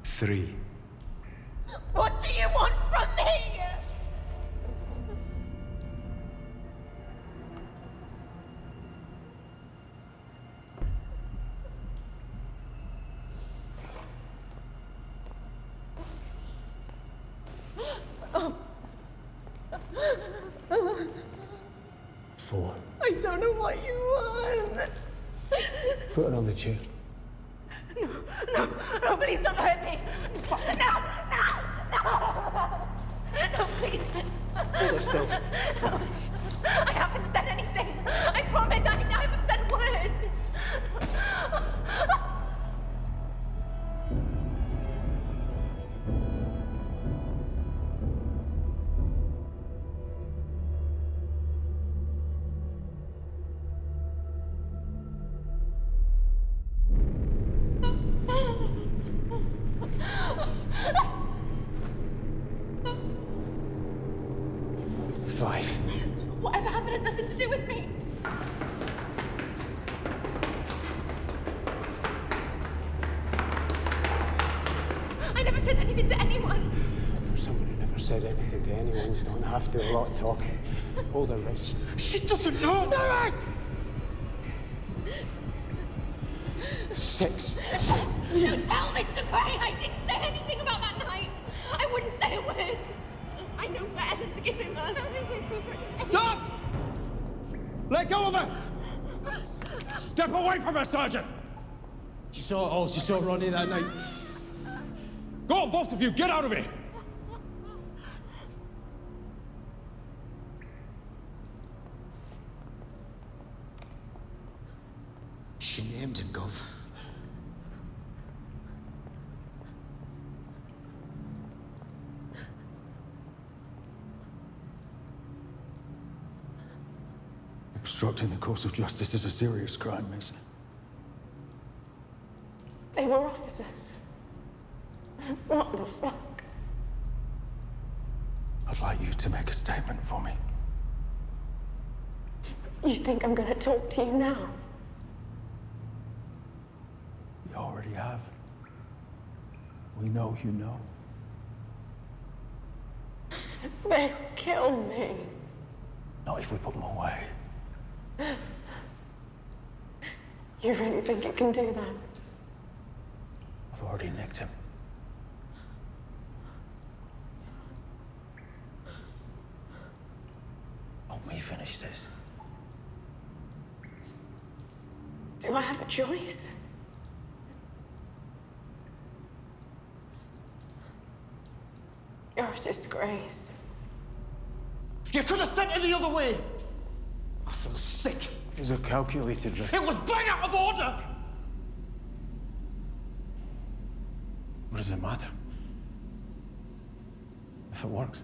3. What do you want from me? Four. I don't know what you want. Put her on the chair. No, please don't hurt me. No, please. Hold her still. No. I haven't said anything. I promise, I haven't said a word. Whatever happened had nothing to do with me. I never said anything to anyone. For someone who never said anything to anyone, you don't have to. A lot of talking. Hold her wrist. She doesn't know. Do it! 6. You tell Mr. Kray I didn't say anything about that night. I wouldn't say a word. I know better than to give him a secret. Stop! Let go of her! Step away from her, Sergeant! She saw it all. She saw Ronnie that night. Go on, both of you, get out of here! She named him, Gov. Obstructing the course of justice is a serious crime, Mason. They were officers. What the fuck? I'd like you to make a statement for me. You think I'm gonna talk to you now? You already have. We know you know. They'll kill me. Not if we put them away. You really think you can do that? I've already nicked him. Help me finish this. Do I have a choice? You're a disgrace. You could have sent it the other way. I feel sick. It was a calculated risk. It was bang out of order. What does it matter? If it works.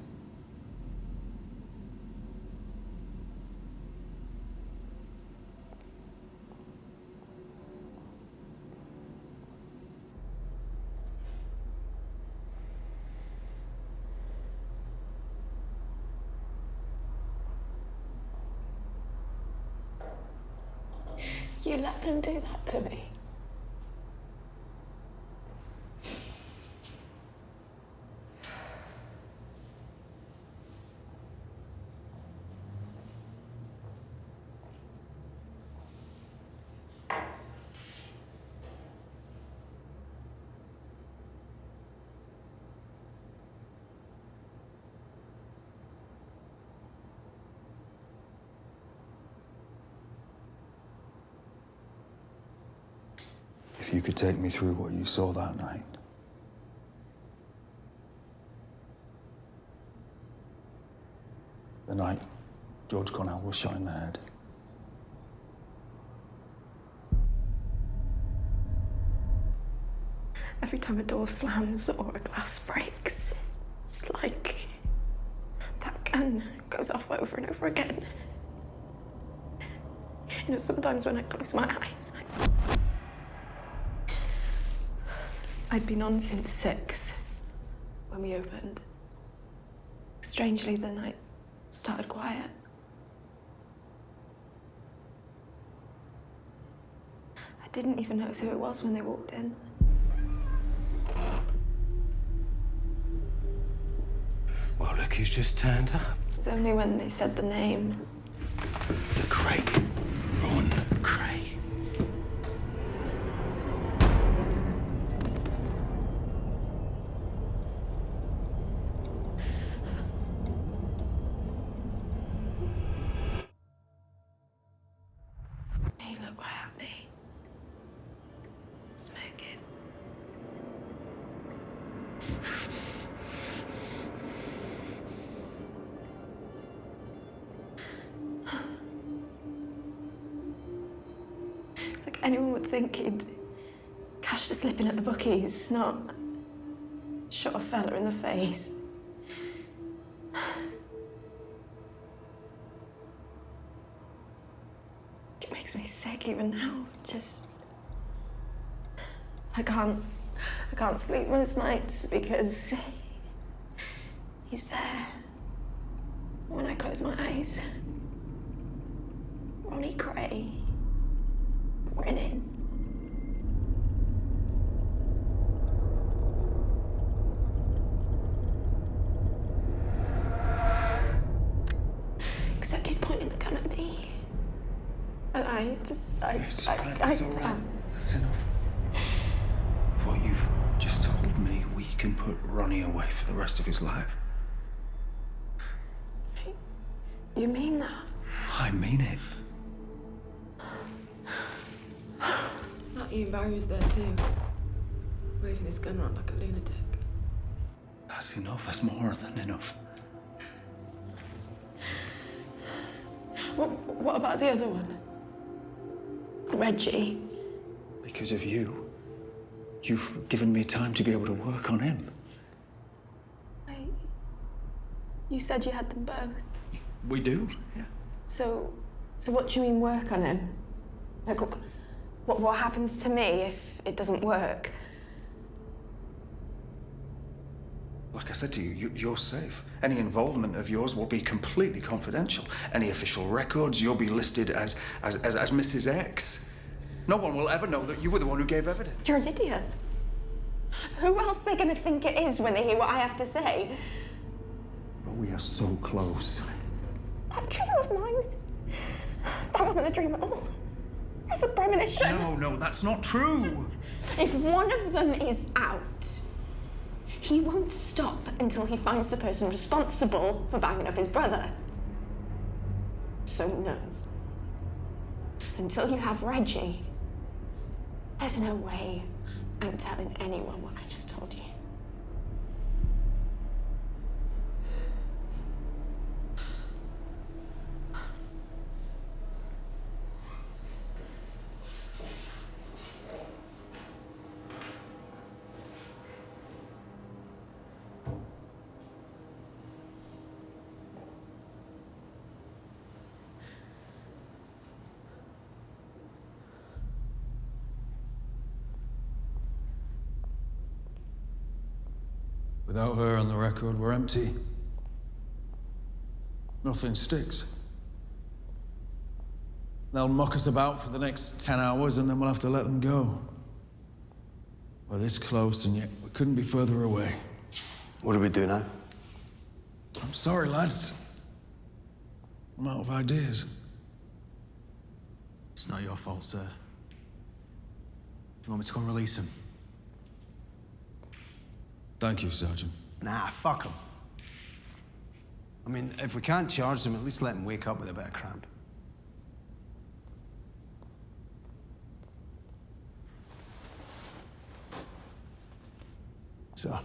You let them do that to me. If you could take me through what you saw that night. The night George Cornell was shot in the head. Every time a door slams or a glass breaks, it's like that gun goes off over and over again. You know, sometimes when I close my eyes, I'd been on since 6 when we opened. Strangely, the night started quiet. I didn't even notice who it was when they walked in. Well, look who's just turned up. It was only when they said the name. The Kray. Ron Kray. He looked right at me. Smoking. It's like anyone would think he'd cashed a slip in at the bookies, not shot a fella in the face. It makes me sick even now. Just I can't sleep most nights because he's there when I close my eyes. Ronnie Kray, grinning. Except he's pointing the gun at me. And It's all right. That's enough. What you've just told me, we can put Ronnie away for the rest of his life. You mean that? I mean it. That Ian Barry was there too, waving his gun around like a lunatic. That's enough. That's more than enough. What about the other one? Reggie. Because of you, you've given me time to be able to work on him. You said you had them both. We do? Yeah. So what do you mean work on him? Like, what happens to me if it doesn't work? Like I said to you, you're safe. Any involvement of yours will be completely confidential. Any official records, you'll be listed as Mrs. X. No one will ever know that you were the one who gave evidence. You're an idiot. Who else are they going to think it is when they hear what I have to say? But we are so close. That dream of mine, that wasn't a dream at all. It's a premonition. No, that's not true. If one of them is out, he won't stop until he finds the person responsible for banging up his brother. So no. Until you have Reggie, there's no way I'm telling anyone what I just told you. Without her on the record, we're empty. Nothing sticks. They'll muck us about for the next 10 hours and then we'll have to let them go. We're this close and yet we couldn't be further away. What do we do now? I'm sorry, lads. I'm out of ideas. It's not your fault, sir. You want me to go and release him? Thank you, Sergeant. Nah, fuck him. I mean, if we can't charge them, at least let him wake up with a bit of cramp. So.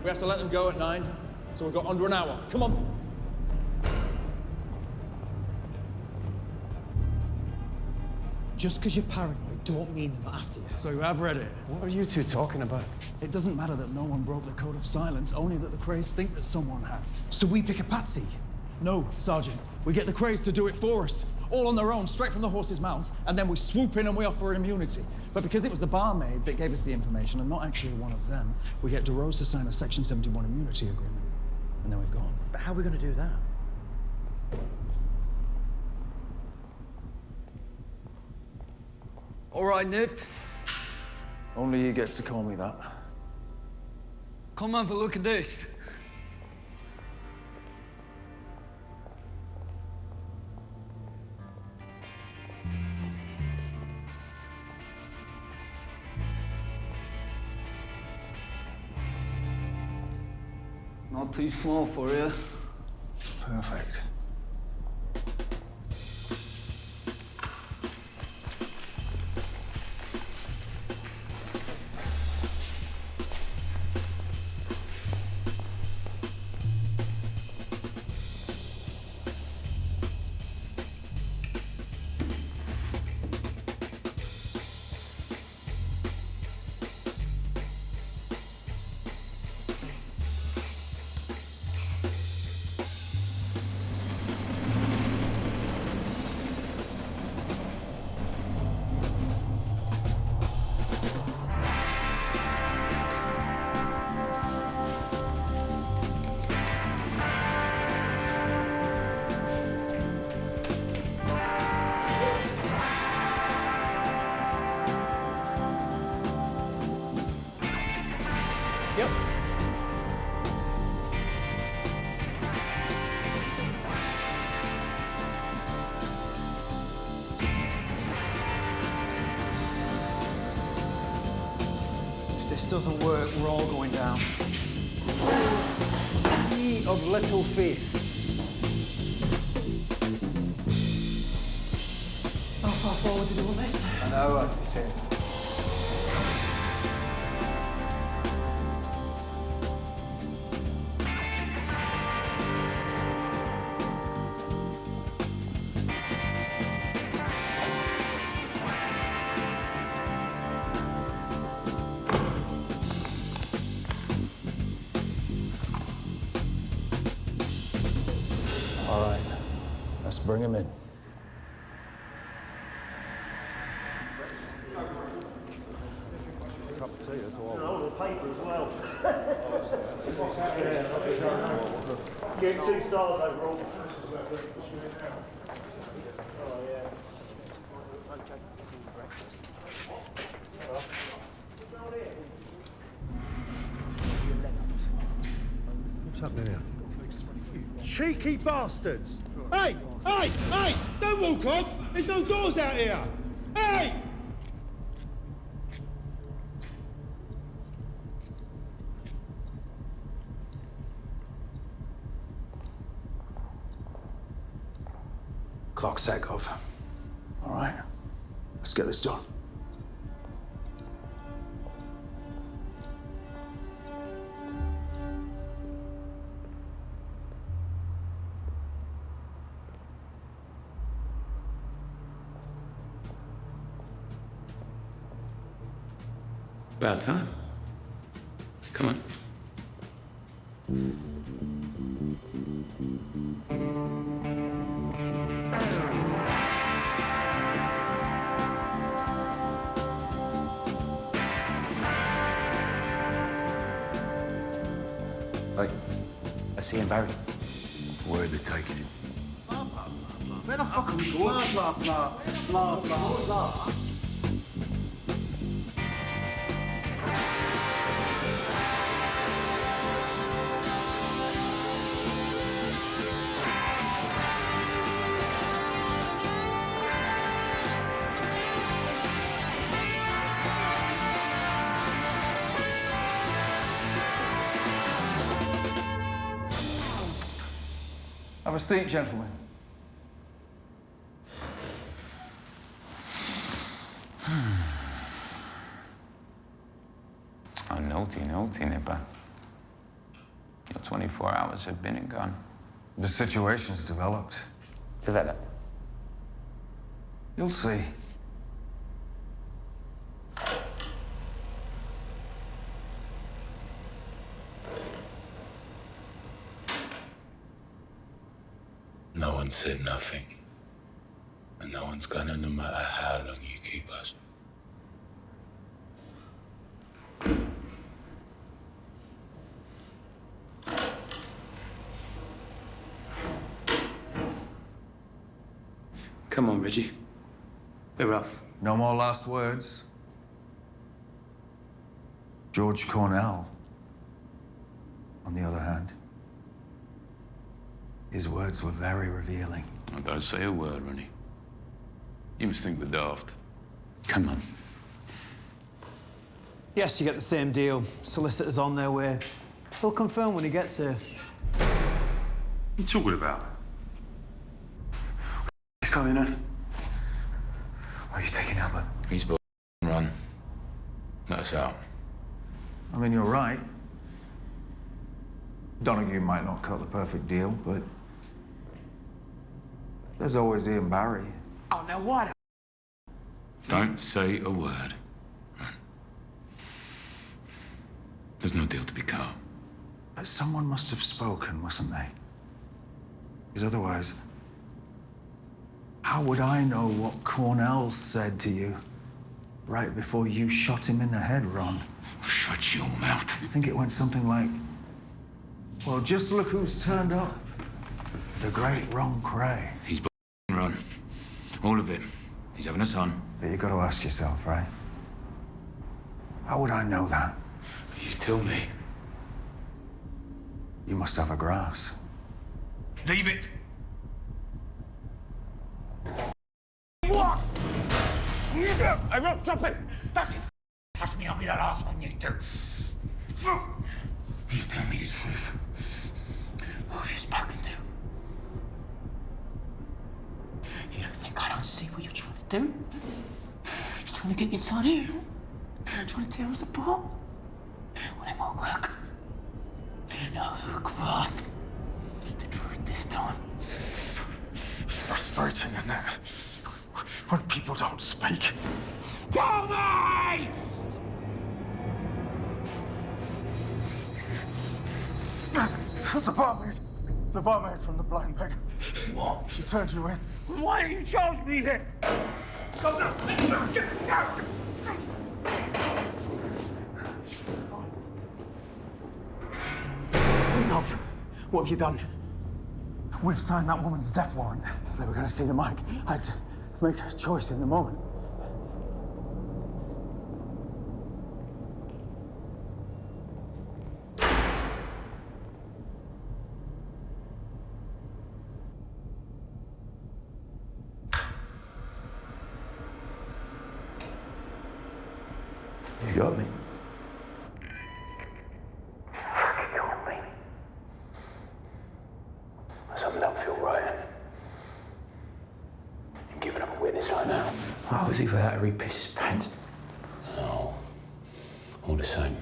We have to let them go at 9, so we've got under an hour. Come on. Just because you're paranoid don't mean they're not after you. So you have read it? What are you two talking about? It doesn't matter that no one broke the code of silence, only that the Krays think that someone has. So we pick a patsy? No, Sergeant. We get the Krays to do it for us. All on their own, straight from the horse's mouth, and then we swoop in and we offer immunity. But because it was the barmaid that gave us the information, and not actually one of them, we get DeRose to sign a Section 71 immunity agreement. And then we've gone. But how are we going to do that? All right, Nip. Only he gets to call me that. Come and have a look at this. Not too small for you. It's perfect. Yep. If this doesn't work, we're all going down. Ye of little faith. How far forward did you want this? An hour, he said. All right, let's bring him in. all the paper as well. Get 2 stars overall. Oh, yeah. What's happening here? Cheeky bastards! Hey! Hey! Hey! Don't walk off! There's no doors out here! Hey! Clock set, Gov. All right, let's get this done. About time. Come on. Hey, I see him, Barry. Where are they taking him? Where the fuck are we going? Blah, blah, blah, blah, blah. Have a seat, gentlemen. Oh, naughty, Nipper. Your 24 hours have been and gone. The situation's developed. Develop. You'll see. No one said nothing. And no one's gonna, no matter how long you keep us. Come on, Reggie. We're off. No more last words. George Cornell, on the other hand, his words were very revealing. I don't say a word, Ronnie. You must think we're daft. Come on. Yes, you get the same deal. Solicitors on their way. He'll confirm when he gets here. What are you talking about? What's going on? Why are you taking Albert? He's run. Let us out. I mean, you're right. Donahue might not cut the perfect deal, but there's always Ian Barry. Oh, now what? Don't say a word. Run. There's no deal to be cut. But someone must have spoken, mustn't they? Because otherwise, how would I know what Cornell said to you right before you shot him in the head, Ron? Shut your mouth. I think it went something like, well, just look who's turned up. The great Ron Kray. He's run. All of it. He's having a son. But you got to ask yourself, right? How would I know that? You tell me. You must have a grass. Leave it! What? I won't drop it! That's it! Touch me, I'll be the last one you do. You tell me the truth. Who have you spoken to? You don't think I don't see what you're trying to do? You're trying to get your son in? You're trying to tear us apart? Well, it won't work. Now, who grasped the truth this time? Frustrating, isn't it? When people don't speak. Tell me! The barmaid. The barmaid from the Blind Beggar. What? She turned you in. Why don't you charge me here? Go now! Gov, what have you done? We've signed that woman's death warrant. They were going to see the mic. I had to make a choice in the moment. He's got me. Fucking got me. Something don't feel right. And giving up a witness like that. I was either that or he piss his pants. No. All the same.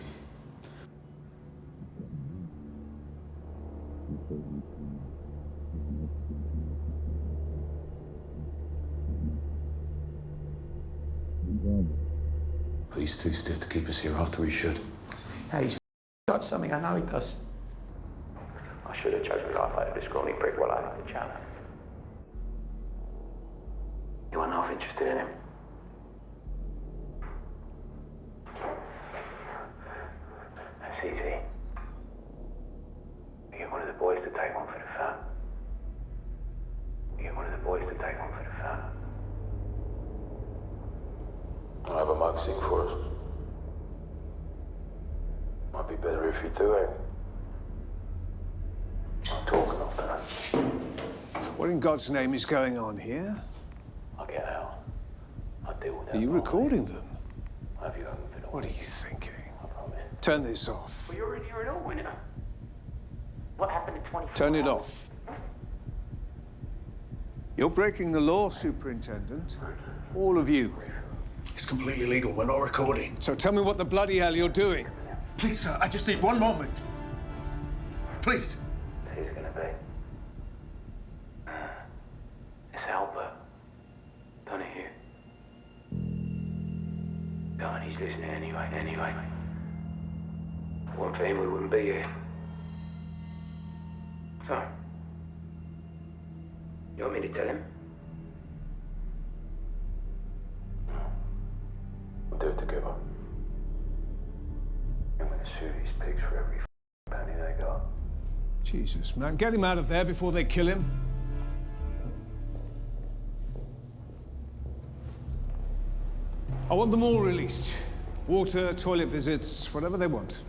But he's too stiff to keep us here after he should. Yeah, he's got something, I know he does. I should have chosen life out of this scrawny prick while I had the chance. You are not interested in him. That's easy. You get one of the boys to take one for the fam. You get one of the boys to take one for the fam. I'll have a mug sing for us. Might be better if you do, eh? I'm talking off that. What in God's name is going on here? I'll get out. I'll deal with that. Are you recording them? I'll have you home for the What are you thinking? I promise. Turn this off. Well, you're in here at all, winner. What happened in 24 Turn it hours? off. You're breaking the law, Superintendent. All of you. It's completely legal. We're not recording. So tell me what the bloody hell you're doing. Please, sir, I just need one moment. Please. Who's gonna be? It's Albert. Donahue. God, he's listening anyway. One for him, we wouldn't be here. So, you want me to tell him? We'll do it together. I'm gonna sue these pigs for every penny they got. Jesus, man. Get him out of there before they kill him. I want them all released. Water, toilet visits, whatever they want.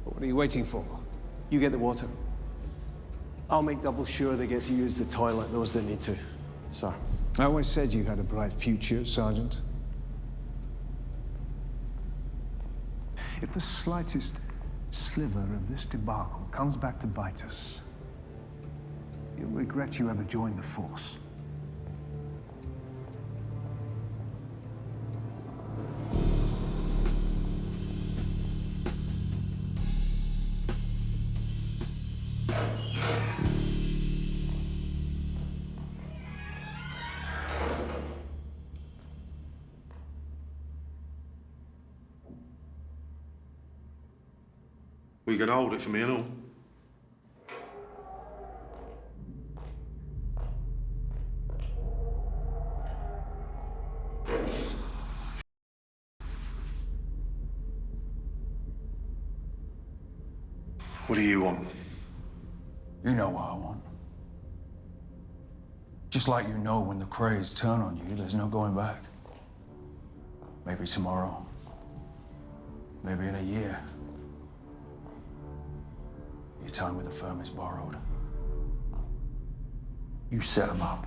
But what are you waiting for? You get the water. I'll make double sure they get to use the toilet, those that need to. Sir. I always said you had a bright future, Sergeant. If the slightest sliver of this debacle comes back to bite us, you'll regret you ever joined the force. Well, you can hold it for me and all. What do you want? You know what I want. Just like you know when the Krays turn on you, there's no going back. Maybe tomorrow. Maybe in a year. Your time with the firm is borrowed. You set them up.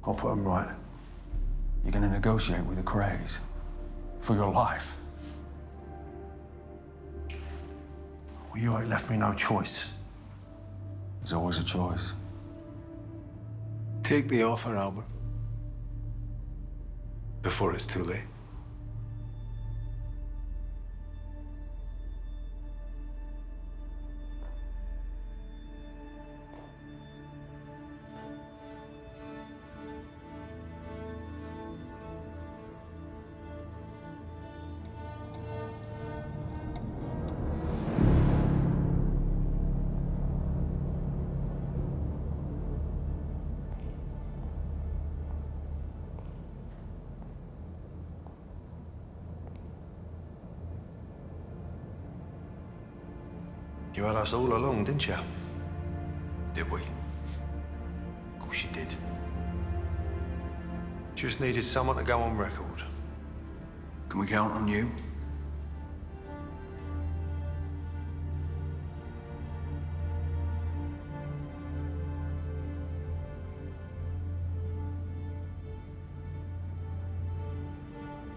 I'll put them right. You're gonna negotiate with the Krays for your life. Well, you ain't left me no choice. There's always a choice. Take the offer, Albert. Before it's too late. You had us all along, didn't you? Did we? Of course you did. Just needed someone to go on record. Can we count on you?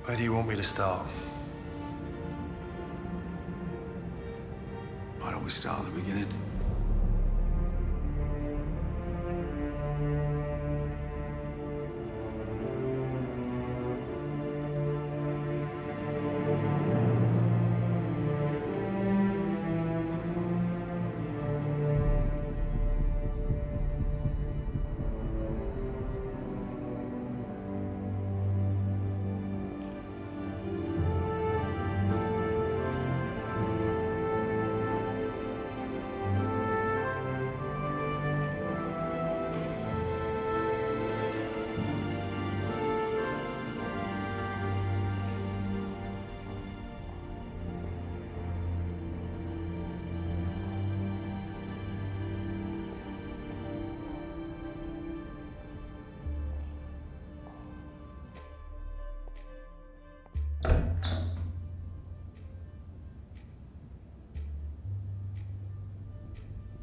Where do you want me to start? Why don't we start at the beginning?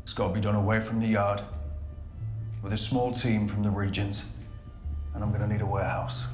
It's got to be done away from the yard, with a small team from the regions, and I'm going to need a warehouse.